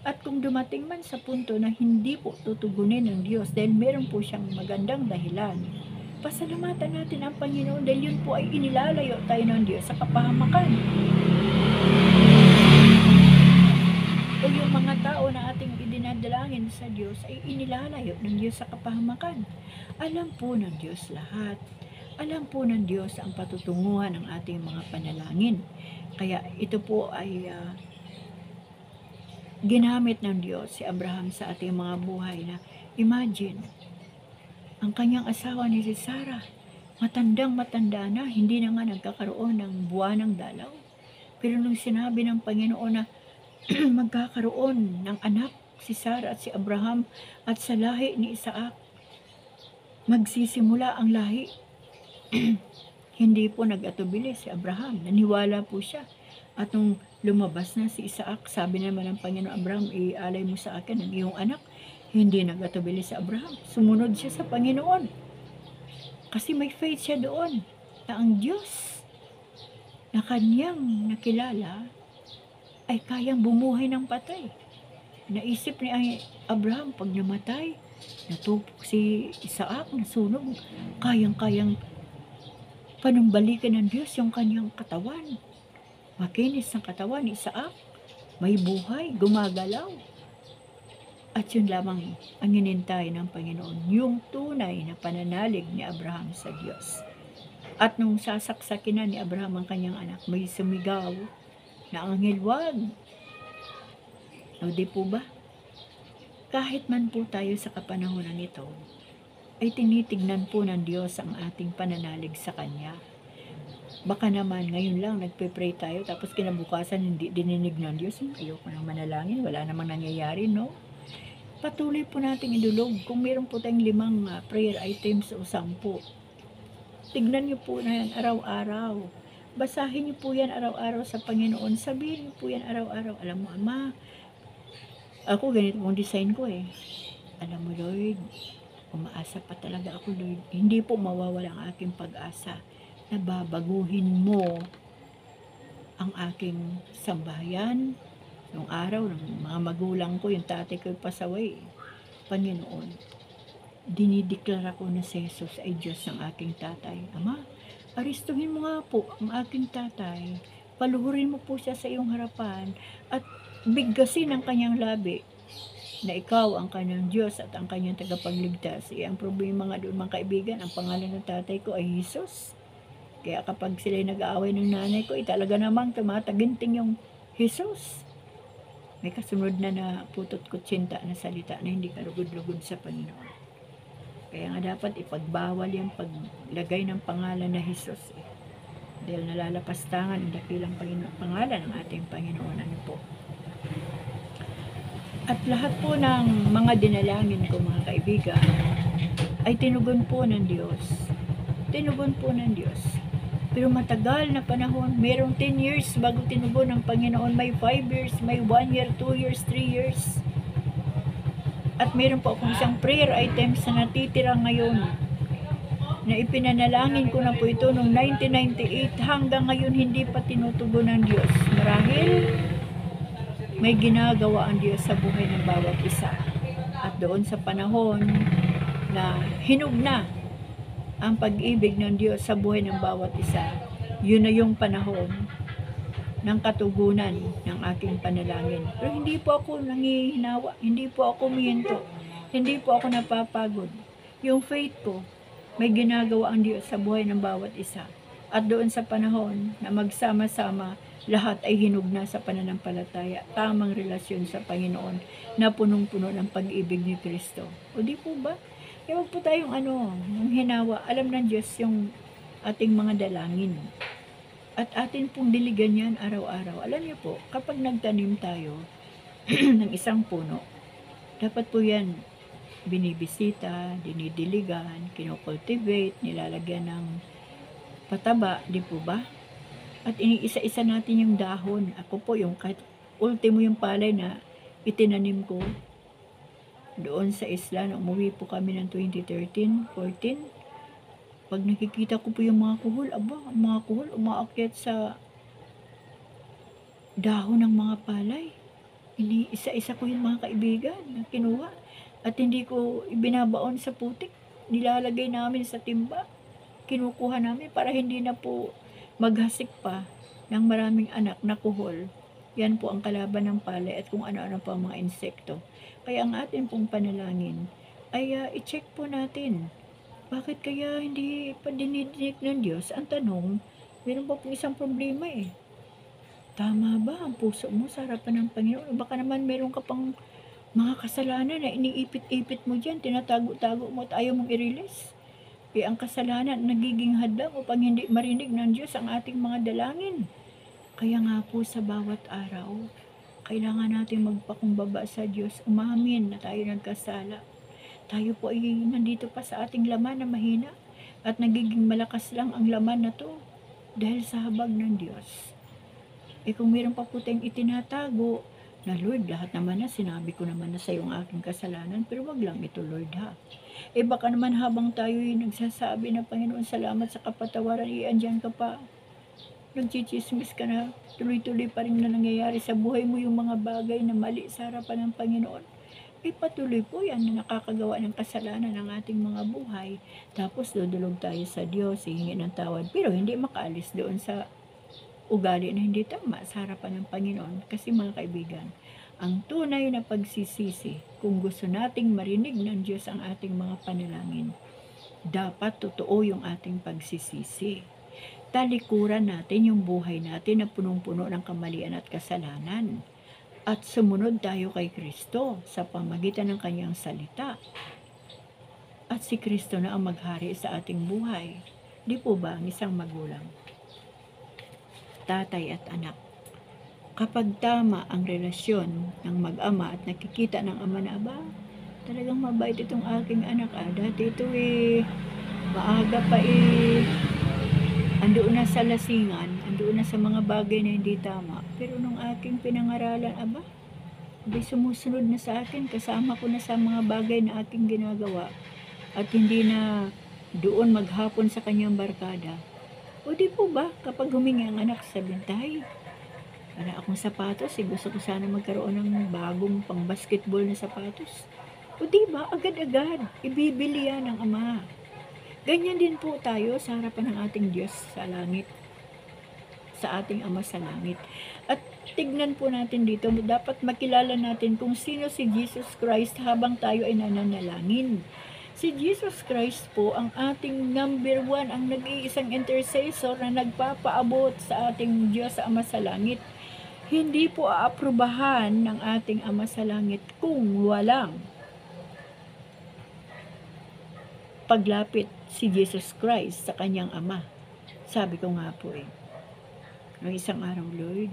At kung dumating man sa punto na hindi po tutugunin ng Diyos dahil meron po siyang magandang dahilan, pasalamatan natin ang Panginoon dahil yun po ay inilalayo tayo ng Diyos sa kapahamakan. O yung mga tao na ating idinadalangin sa Diyos ay inilalayo ng Diyos sa kapahamakan. Alam po ng Diyos lahat. Alam po ng Diyos ang patutunguhan ng ating mga panalangin. Kaya ito po ay ginamit ng Diyos si Abraham sa ating mga buhay na imagine, ang kanyang asawa ni si Sarah, matandang-matanda na, hindi na nga nagkakaroon ng buwanang dalaw. Pero nung sinabi ng Panginoon na magkakaroon ng anak si Sarah at si Abraham at sa lahi ni Isaac, magsisimula ang lahi. Hindi po nag-atubili si Abraham, naniwala po siya. At nung lumabas na si Isaac, sabi naman ng Panginoon, Abraham, ialay mo sa akin ang iyong anak. Hindi nag-atubili si Abraham. Sumunod siya sa Panginoon. Kasi may faith siya doon na ang Diyos na kanyang nakilala ay kayang bumuhay ng patay. Naisip ni Abraham, pag namatay, natupok si Isaac, nasunog, kayang-kayang panumbalikan ng Diyos yung kanyang katawan. Makinis ang katawan ni Isaac. may buhay, gumagalaw. At yun lamang ang hinintay ng Panginoon, yung tunay na pananalig ni Abraham sa Diyos. At nung sasaksakin na ni Abraham ang kanyang anak, may sumigaw na anghel, wag. O di po ba? Kahit man po tayo sa kapanahonan ito, ay tinitignan po ng Diyos ang ating pananalig sa Kanya. Baka naman ngayon lang nagpe-pray tayo, tapos kinabukasan hindi dininig ng Diyos. Ayoko nang manalangin, wala namang nangyayari, no? Patuloy po nating idulog. Kung meron po tayong 5 prayer items o 10, tignan niyo po na yan araw-araw. Basahin niyo po yan araw-araw sa Panginoon. Sabihin niyo po yan araw-araw. Alam mo, Ama, ako ganito pong design ko eh. Alam mo, Lord, umaasa pa talaga ako, Lord. Hindi po mawawala ang aking pag-asa na babaguhin mo ang aking sambahayan. Nung araw, ng mga magulang ko, yung tatay ko pasaway, Panginoon, dinideklara ko na si Jesus ay Diyos ng aking tatay. Ama, aristuhin mo nga po ang aking tatay. Paluhurin mo po siya sa iyong harapan at biggasin ang kanyang labi na ikaw ang kanyang Diyos at ang kanyang tagapagligtas. Ang problema nga doon, mga kaibigan, ang pangalan ng tatay ko ay Jesus. Kaya kapag sila nag-aaway ng nanay ko, talaga namang tumataginting yung Jesus. May kasunod na putot kutsinta na salita na hindi kalugod-lugod sa Panginoon. Kaya nga dapat ipagbawal yung paglagay ng pangalan na Jesus. Dahil nalalapastangan ang dakilang pangalan ng ating Panginoon. Ano po? At lahat po ng mga dinalangin ko, mga kaibigan, ay tinugon po ng Diyos. Tinugon po ng Diyos. Pero matagal na panahon, mayroong 10 years bago tinugon ng Panginoon. May 5 years, may 1 year, 2 years, 3 years. At mayroon po akong isang prayer items na natitira ngayon na ipinanalangin ko na po ito noong 1998. Hanggang ngayon hindi pa tinutugon ng Diyos. Marahil may ginagawa ang Diyos sa buhay ng bawat isa. At doon sa panahon na hinog na ang pag-ibig ng Diyos sa buhay ng bawat isa, yun na yung panahon ng katugunan ng aking panalangin. Pero hindi po ako nangihinawa, hindi po ako mihinto, hindi po ako napapagod. Yung faith ko, may ginagawa ang Diyos sa buhay ng bawat isa. At doon sa panahon na magsama-sama, lahat ay hinog na sa pananampalataya, tamang relasyon sa Panginoon na punong-puno ng pag-ibig ni Kristo. O di po ba? Kaya wag po tayong ng hinawa. Alam ng Diyos yung ating mga dalangin. At atin pong diligan yan araw-araw. Alam niyo po, kapag nagtanim tayo ng isang puno, dapat po yan binibisita, dinidiligan, kinocultivate, nilalagyan ng pataba, di po ba? At iniisa-isa natin yung dahon. Ako po, yung ultimo yung palay na itinanim ko doon sa isla, na umuwi po kami ng 2013, 14. Pag nakikita ko po yung mga kuhol, ang mga kuhol umaakyat sa dahon ng mga palay. Isa-isa ko yung mga kaibigan na kinuha. At hindi ko ibinabaon sa putik. Nilalagay namin sa timba. Kinukuha namin para hindi na po maghasik pa ng maraming anak na kuhol. Yan po ang kalaban ng palay at kung ano-ano pa ang mga insekto. Kaya ang atin pong panalangin ay i-check po natin. Bakit kaya hindi pa dinidinig ng Diyos? Ang tanong, meron pa pong isang problema eh. Tama ba ang puso mo sa harapan ng Panginoon? Baka naman meron ka pang mga kasalanan na iniipit-ipit mo dyan, tinatago-tago mo at ayaw mong i-release. Ang kasalanan nagiging hadlang upang hindi marinig ng Diyos ang ating mga dalangin. Kaya nga po sa bawat araw, kailangan natin magpakumbaba sa Diyos, umamin na tayo nagkasala. Tayo po ay nandito pa sa ating laman na mahina at nagiging malakas lang ang laman na to dahil sa habag ng Diyos. Kung meron pa po tayong itinatago na Lord, lahat naman na sinabi ko naman na sa iyo ang aking kasalanan, pero wag lang ito Lord ha. Baka naman habang tayo nagsasabi na Panginoon salamat sa kapatawaran, andyan ka pa. Nagchichismis ka na, tuloy-tuloy pa rin na nangyayari sa buhay mo yung mga bagay na mali sa harapan ng Panginoon. Patuloy po yan na nakakagawa ng kasalanan ng ating mga buhay. Tapos dudulog tayo sa Diyos, hihingi ng tawad, pero hindi makaalis doon sa ugali na hindi tama sa harapan ng Panginoon. Kasi mga kaibigan, ang tunay na pagsisisi, kung gusto nating marinig ng Diyos ang ating mga panalangin, dapat totoo yung ating pagsisisi. Talikuran natin yung buhay natin na punong-puno ng kamalian at kasalanan. At sumunod tayo kay Kristo sa pamagitan ng kanyang salita. At si Kristo na ang maghari sa ating buhay. Di po ba ang isang magulang, tatay at anak? Kapag tama ang relasyon ng mag-ama at nakikita ng ama na, aba, talagang mabait itong aking anak. Dati ito maaga pa andoon na sa lasingan, andoon na sa mga bagay na hindi tama. Pero nung aking pinangaralan, aba, sumusunod na sa akin, kasama ko na sa mga bagay na aking ginagawa. At hindi na doon maghapon sa kanyang barkada. O di po ba, kapag humingi ang anak sa bintay, wala akong sapatos, gusto ko sana magkaroon ng bagong pang basketball na sapatos. O di ba, agad-agad, ibibili yan ng ama. Ganyan din po tayo sa harapan ng ating Diyos sa langit, sa ating Ama sa langit. At tignan po natin dito, dapat makilala natin kung sino si Jesus Christ habang tayo ay nananalangin. Si Jesus Christ po ang ating number 1, ang nag-iisang intercessor na nagpapaabot sa ating Diyos sa Ama sa langit. Hindi po aaprubahan ng ating Ama sa langit kung walang paglapit si Jesus Christ sa kanyang Ama. Sabi ko nga po noong isang araw, Lord,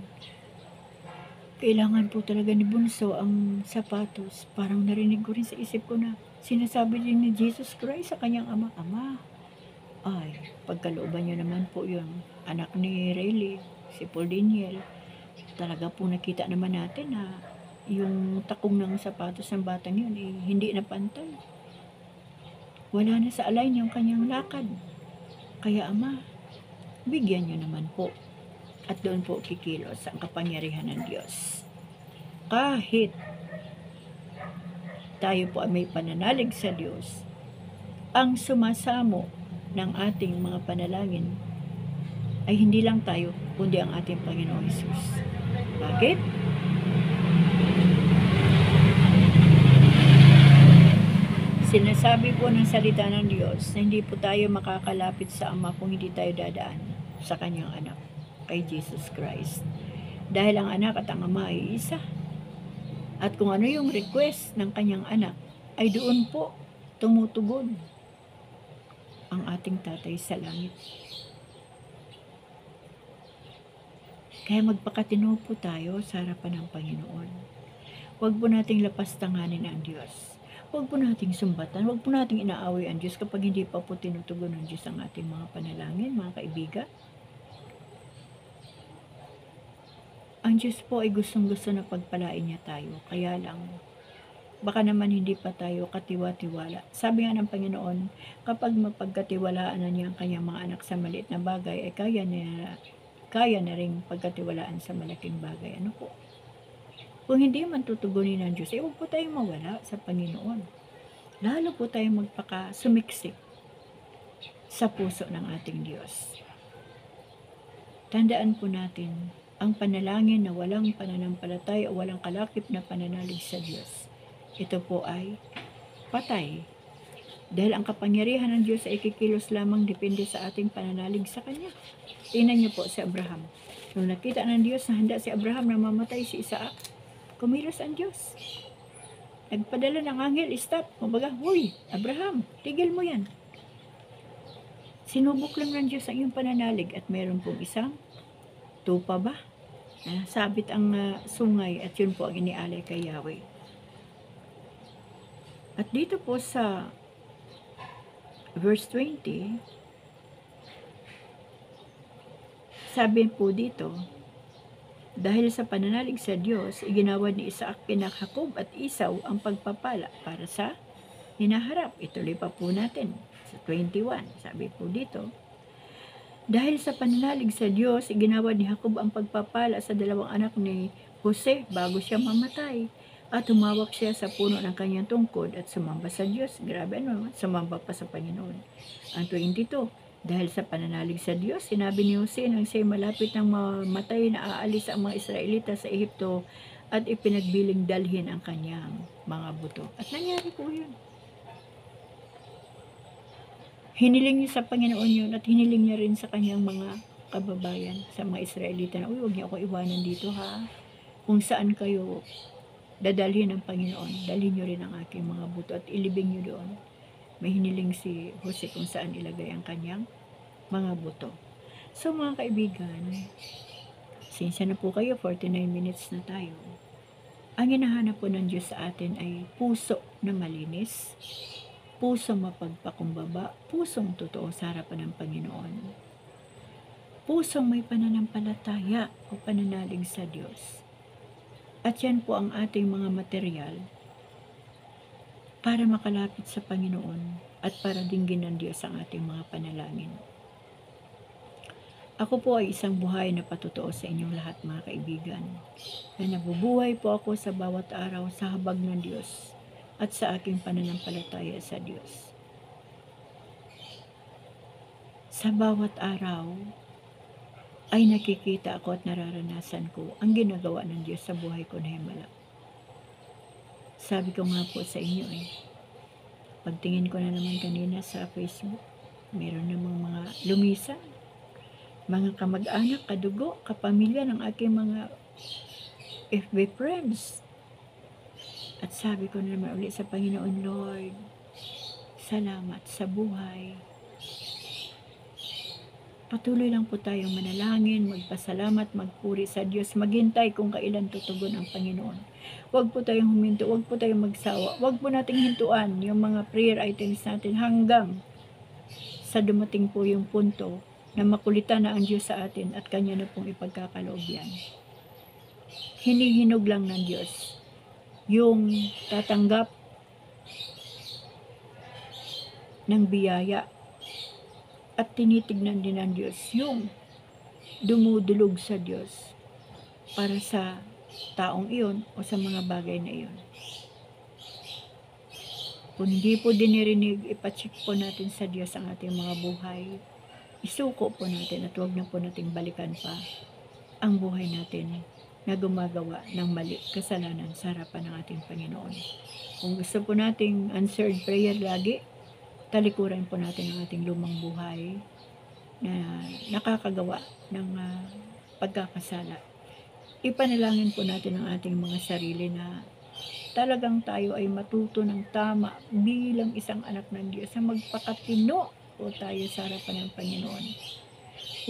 kailangan po talaga ni Bunso ang sapatos. Parang narinig ko rin sa isip ko na sinasabi din ni Jesus Christ sa kanyang Ama, Ama, ay, pagkalooban niyo naman po yung anak ni Rayleigh, si Paul Daniel. Talaga po nakita naman natin na yung takong ng sapatos ng batang yun hindi na pantay. Wala na sa align yung kanyang lakad. Kaya Ama, bigyan niyo naman po. At doon po kikilos ang kapangyarihan ng Diyos. Kahit tayo po ay may pananalig sa Diyos, ang sumasamo ng ating mga panalangin ay hindi lang tayo, kundi ang ating Panginoong Hesus. Bakit? Sinasabi po ng salita ng Diyos na hindi po tayo makakalapit sa Ama kung hindi tayo dadaan sa kanyang anak, kay Jesus Christ. Dahil ang anak at ang Ama ay isa. At kung ano yung request ng kanyang anak, ay doon po tumutugon ang ating tatay sa langit. Kaya magpakatino po tayo sa harapan ng Panginoon. Huwag po nating lapastanganin ang Diyos. Huwag po nating sumbatan, huwag po nating inaaway ang Diyos kapag hindi pa po tinutugon ng Diyos ang ating mga panalangin, mga kaibigan. Ang Diyos po ay gustong-gusto na pagpalain niya tayo. Kaya lang, baka naman hindi pa tayo katiwa-tiwala. Sabi nga ng Panginoon, kapag mapagkatiwalaan na niya ang kanyang mga anak sa maliit na bagay, ay kaya na rin pagkatiwalaan sa malaking bagay. Ano po? Kung hindi man tutugunin ng Diyos, huwag po tayong mawala sa Panginoon. Lalo po tayong magpakasumiksik sa puso ng ating Diyos. Tandaan po natin, ang panalangin na walang pananampalataya o walang kalakip na pananalig sa Diyos, ito po ay patay. Dahil ang kapangyarihan ng Diyos ay kikilos lamang depende sa ating pananalig sa Kanya. Tingnan niyo po si Abraham. Nung nakita ng Diyos na handa si Abraham na mamatay si Isaac, kumilos ang Diyos. Nagpadala ng anghel, stop. Kumbaga, huy, Abraham, tigil mo yan. Sinubok lang ng Diyos ang iyong pananalig at meron pong isang tupa ba? Sabit ang sungay at yun po ang inialay kay Yahweh. At dito po sa verse 20, sabi po dito, dahil sa pananalig sa Diyos, iginawad ni Isaac kina Jacob at Esau ang pagpapala para sa hinaharap. Ituloy pa po natin sa 21. Sabi po dito, dahil sa pananalig sa Diyos, iginawad ni Jacob ang pagpapala sa dalawang anak ni Jose bago siya mamatay. At humawak siya sa puno ng kanyang tungkod at sumamba sa Diyos. Grabe ano, sumamba pa sa Panginoon. Ang 22, Dahil sa pananalig sa Diyos, sinabi ni Jose nang siya'y malapit ng mamatay na aalis ang mga Israelita sa Ehipto at ipinagbiling dalhin ang kanyang mga buto. At nangyari po yun. Hiniling niya sa Panginoon yun at hiniling niya rin sa kanyang mga kababayan, sa mga Israelita na, huwag niyo ako iwanan dito ha. Kung saan kayo dadalhin ng Panginoon, dalhin niyo rin ang aking mga buto at ilibing niyo doon. May hiniling si Jose kung saan ilagay ang kanyang mga buto. So mga kaibigan, sinsya na po kayo, 49 minutes na tayo. Ang hinahanap po ng Diyos sa atin ay puso na malinis, pusong mapagpakumbaba, pusong totoo sa harapan ng Panginoon, pusong may pananampalataya o pananalig sa Diyos. At yan po ang ating mga material para makalapit sa Panginoon at para dinggin ng Diyos ang ating mga panalangin. Ako po ay isang buhay na patotoo sa inyong lahat mga kaibigan, na nabubuhay po ako sa bawat araw sa habag ng Diyos at sa aking pananampalataya sa Diyos. Sa bawat araw ay nakikita ako at nararanasan ko ang ginagawa ng Diyos sa buhay ko na himala. Sabi ko nga po sa inyo pagtingin ko na naman kanina sa Facebook, meron namang mga lumisan, mga kamag-anak, kadugo, kapamilya ng aking mga FB friends. At sabi ko na naman ulit sa Panginoon, Lord, salamat sa buhay. Patuloy lang po tayong manalangin, magpasalamat, magpuri sa Diyos, maghintay kung kailan tutugon ang Panginoon. Huwag po tayong huminto, huwag po tayong magsawa, huwag po nating hintuan yung mga prayer items natin hanggang sa dumating po yung punto na makulitan na ang Diyos sa atin at Kanya na pong ipagkakaloob yan. Hinihinog lang ng Diyos yung tatanggap ng biyaya at tinitignan din ng Diyos yung dumudulog sa Diyos para sa taong iyon o sa mga bagay na iyon. Kung hindi po dinirinig, ipacheck po natin sa Diyos ang ating mga buhay. Isuko po natin at huwag na po nating balikan pa ang buhay natin na gumagawa ng mali, kasalanan sa harapan ng ating Panginoon. Kung gusto po nating answered prayer lagi, talikuran po natin ang ating lumang buhay na nakakagawa ng pagkakasala. Ipanalangin po natin ang ating mga sarili na talagang tayo ay matuto ng tama bilang isang anak ng Diyos, na magpakatino po tayo sa harapan ng Panginoon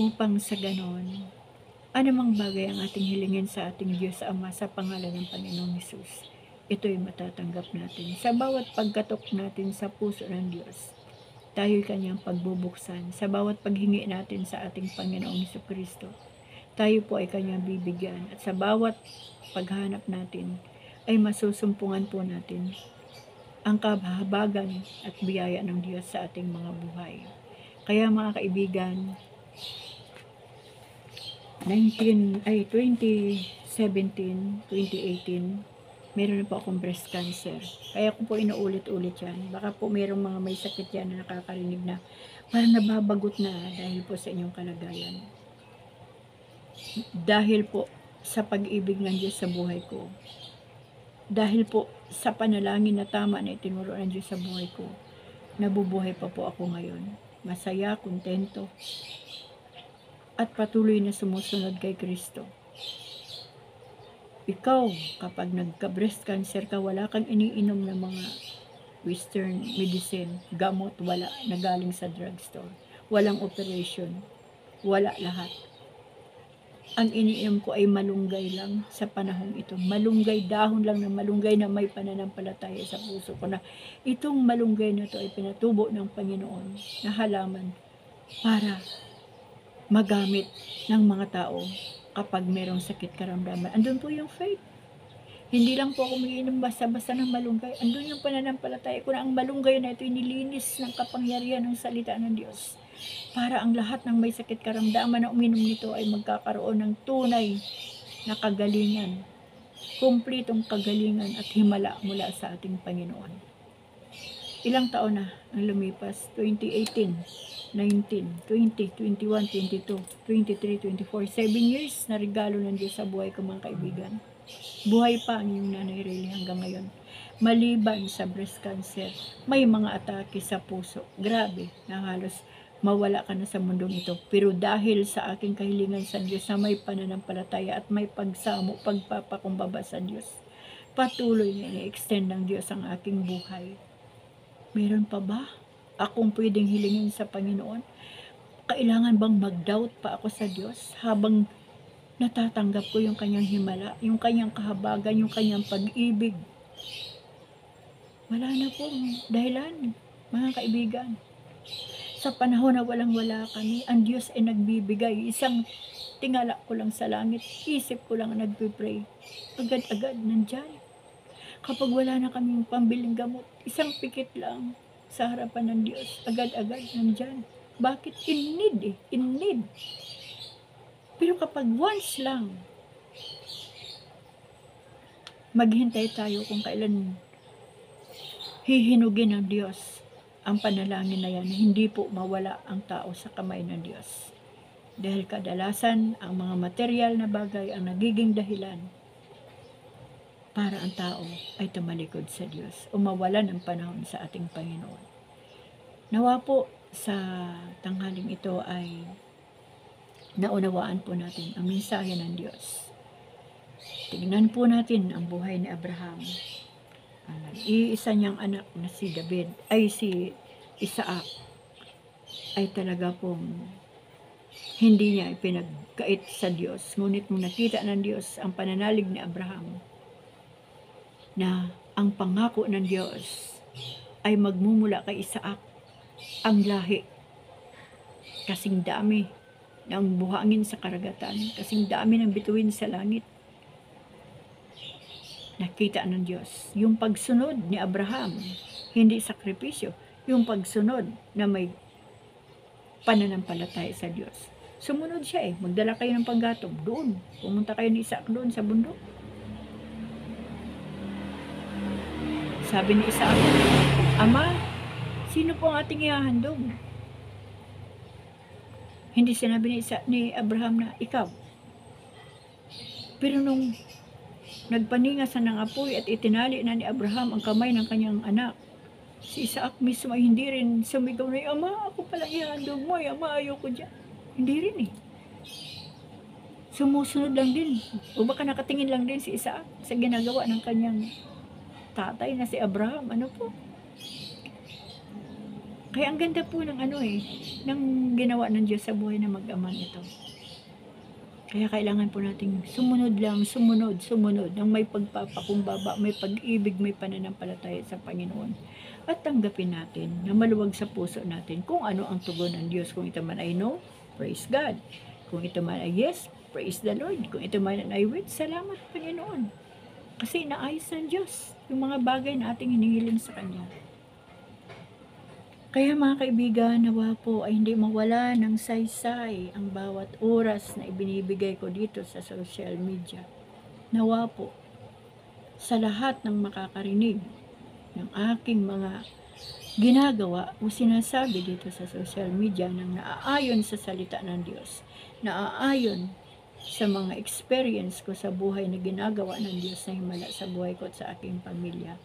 upang sa ganon, anumang bagay ang ating hilingin sa ating Diyos Ama sa pangalan ng Panginoong Hesus, ito'y matatanggap natin. Sa bawat pagkatok natin sa puso ng Diyos, tayo'y Kanyang pagbubuksan. Sa bawat paghingi natin sa ating Panginoong Hesukristo, tayo po ay Kanyang bibigyan. At sa bawat paghanap natin, ay masusumpungan po natin ang kahabagan at biyaya ng Diyos sa ating mga buhay. Kaya mga kaibigan, 2017, 2018, meron na po akong breast cancer. Kaya ko po inuulit-ulit yan. Baka po merong mga may sakit yan na nakakarinig na parang nababagot na dahil po sa inyong kalagayan. Dahil po sa pag-ibig ng Diyos sa buhay ko, dahil po sa panalangin na tama na itinuro ng Diyos sa buhay ko, nabubuhay pa po ako ngayon. Masaya, kontento, at patuloy na sumusunod kay Kristo. Ikaw, kapag nagka-breast cancer ka, wala kang iniinom ng mga western medicine, gamot, wala, na galing sa drugstore. Walang operation, wala lahat. Ang iniinom ko ay malunggay lang sa panahong ito. Malunggay, dahon lang ng malunggay na may pananampalataya sa puso ko na itong malunggay na ito ay pinatubo ng Panginoon na halaman para magamit ng mga tao kapag merong sakit karamdaman. Andun po yung faith. Hindi lang po ako mag-iinom basta-basta ng malunggay. Andun yung pananampalataya ko na ang malunggay na ito ay nilinis ng kapangyarihan ng salita ng Diyos. Para ang lahat ng may sakit karamdaman na uminom nito ay magkakaroon ng tunay na kagalingan, kumplitong kagalingan at himala mula sa ating Panginoon. Ilang taon na ang lumipas? 2018, 19, 20, 21, 22, 23, 24, 7 years na regalo ng Diyos sa buhay ko mga kaibigan. Buhay pa ang iyong nanay Rayleigh hanggang ngayon. Maliban sa breast cancer, may mga atake sa puso. Grabe, na halos mawala ka na sa mundong ito. Pero dahil sa aking kahilingan sa Diyos na may pananampalataya at may pagsamo, pagpapakumbaba sa Diyos, patuloy na i-extend ng Diyos ang aking buhay. Meron pa ba akong pwedeng hilingin sa Panginoon? Kailangan bang mag-doubt pa ako sa Diyos habang natatanggap ko yung kanyang himala, yung kanyang kahabagan, yung kanyang pag-ibig? Wala na pong dahilan, mga kaibigan. Sa panahon na walang-wala kami, ang Diyos ay nagbibigay. Isang tingala ko lang sa langit, isip ko lang nagpipray. Agad-agad nandyan. Kapag wala na kaming pambiling gamot, isang pikit lang sa harapan ng Diyos, agad-agad nandyan. Bakit? In need eh, in need. Pero kapag once lang, maghintay tayo kung kailan hihinugin ng Diyos ang panalangin na yan, hindi po mawala ang tao sa kamay ng Diyos. Dahil kadalasan, ang mga material na bagay ang nagiging dahilan para ang tao ay tumalikod sa Diyos o mawalan ng panahon sa ating Panginoon. Nawa po sa tanghaling ito ay naunawaan po natin ang mensahe ng Diyos. Tingnan po natin ang buhay ni Abraham. Ang iisa niyang anak na si Isaac ay talaga pong hindi niya ipinagkait sa Diyos. Ngunit nung nakita ng Diyos ang pananalig ni Abraham, na ang pangako ng Diyos ay magmumula kay Isaac ang lahi. Kasing dami ng buhangin sa karagatan, kasing dami ng bituin sa langit. Nakita ng Diyos yung pagsunod ni Abraham, hindi sakripisyo, yung pagsunod na may pananampalataya sa Diyos. Sumunod siya magdala kayo ng panggatong doon, pumunta kayo ni Isaac doon sa bundok. Sabi ni Isaac, Ama, sino po ang ating ihahandog? Hindi sinabi ni Abraham na ikaw. Pero nung nagpaningasan ng apoy at itinali na ni Abraham ang kamay ng kanyang anak, si Isaac mismo ay hindi rin sumigaw na, Ama, ako pala ihahandog mo, Ama, ayoko dyan. Hindi rin Sumusunod lang din. O baka nakatingin lang din si Isaac sa ginagawa ng kanyang tatay na si Abraham. Ano po? Kaya ang ganda po ng ng ginawa ng Diyos sa buhay na mag-amang ito. Kaya kailangan po nating sumunod ng may pagpapakumbaba, may pag-ibig, may pananampalataya sa Panginoon. At tanggapin natin na maluwag sa puso natin kung ano ang tugon ng Diyos. Kung ito man ay no, praise God. Kung ito man ay yes, praise the Lord. Kung ito man ay wait, salamat Panginoon. Kasi inaayos ng Diyos yung mga bagay na ating hinihiling sa Kanya. Kaya mga kaibigan, nawa po ay hindi mawala ng saysay ang bawat oras na ibinibigay ko dito sa social media. Nawa po, sa lahat ng makakarinig ng aking mga ginagawa o sinasabi dito sa social media nang naaayon sa salita ng Diyos, naaayon sa mga experience ko sa buhay na ginagawa ng Diyos na himala sa buhay ko at sa aking pamilya.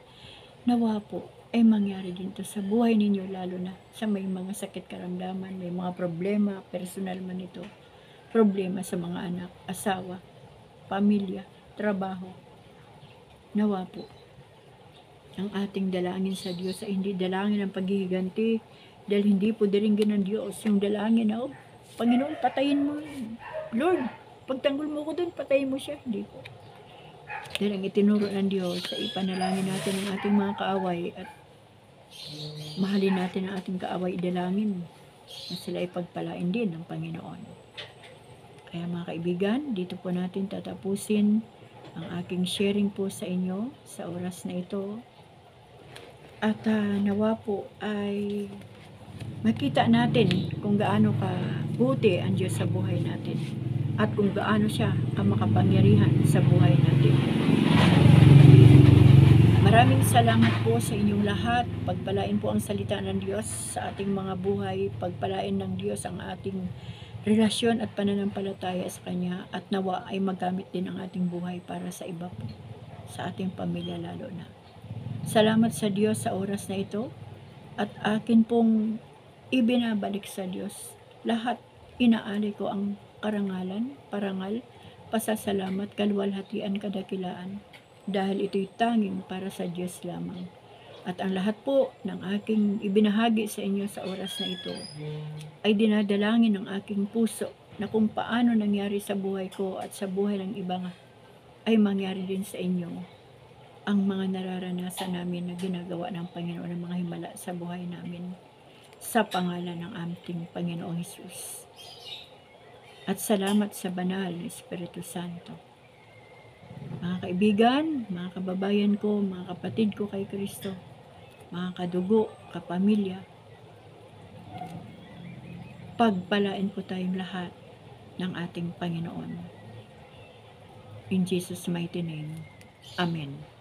Nawa po ay mangyari din to sa buhay ninyo, lalo na sa may mga sakit karamdaman, may mga problema, personal man ito, problema sa mga anak, asawa, pamilya, trabaho. Nawa po, ang ating dalangin sa Diyos ay hindi dalangin ng paghihiganti, dahil hindi po diringgin ng Diyos yung dalangin na, Panginoon, patayin mo, Lord, pagtanggol mo ko doon, patayin mo siya. Hindi po. Dahil ang itinuro ng Diyos sa ipanalangin natin ang ating mga kaaway at mahalin natin ang ating kaaway, idalangin na sila ipagpalain din ng Panginoon. Kaya mga kaibigan, dito po natin tatapusin ang aking sharing po sa inyo sa oras na ito. At nawa po ay makita natin kung gaano kabuti ang Diyos sa buhay natin at kung gaano siya ang makapangyarihan sa buhay natin. Maraming salamat po sa inyong lahat. Pagpalain po ang salita ng Diyos sa ating mga buhay. Pagpalain ng Diyos ang ating relasyon at pananampalataya sa Kanya, at nawa ay magamit din ang ating buhay para sa iba po, sa ating pamilya lalo na. Salamat sa Diyos sa oras na ito, at akin pong ibinabalik sa Diyos lahat. Inaali ko ang karangalan, parangal, pasasalamat, kaluwalhatian, kadakilaan, dahil ito'y tanging para sa Diyos lamang. At ang lahat po ng aking ibinahagi sa inyo sa oras na ito ay dinadalangin ng aking puso na kung paano nangyari sa buhay ko at sa buhay ng iba ay mangyari din sa inyo ang mga nararanasan namin na ginagawa ng Panginoon, ng mga himala sa buhay namin, sa pangalan ng ating Panginoong Hesus. At salamat sa banal na Espiritu Santo. Mga kaibigan, mga kababayan ko, mga kapatid ko kay Kristo, mga kadugo, kapamilya, pagpalain po tayong lahat ng ating Panginoon. In Jesus' mighty name, Amen.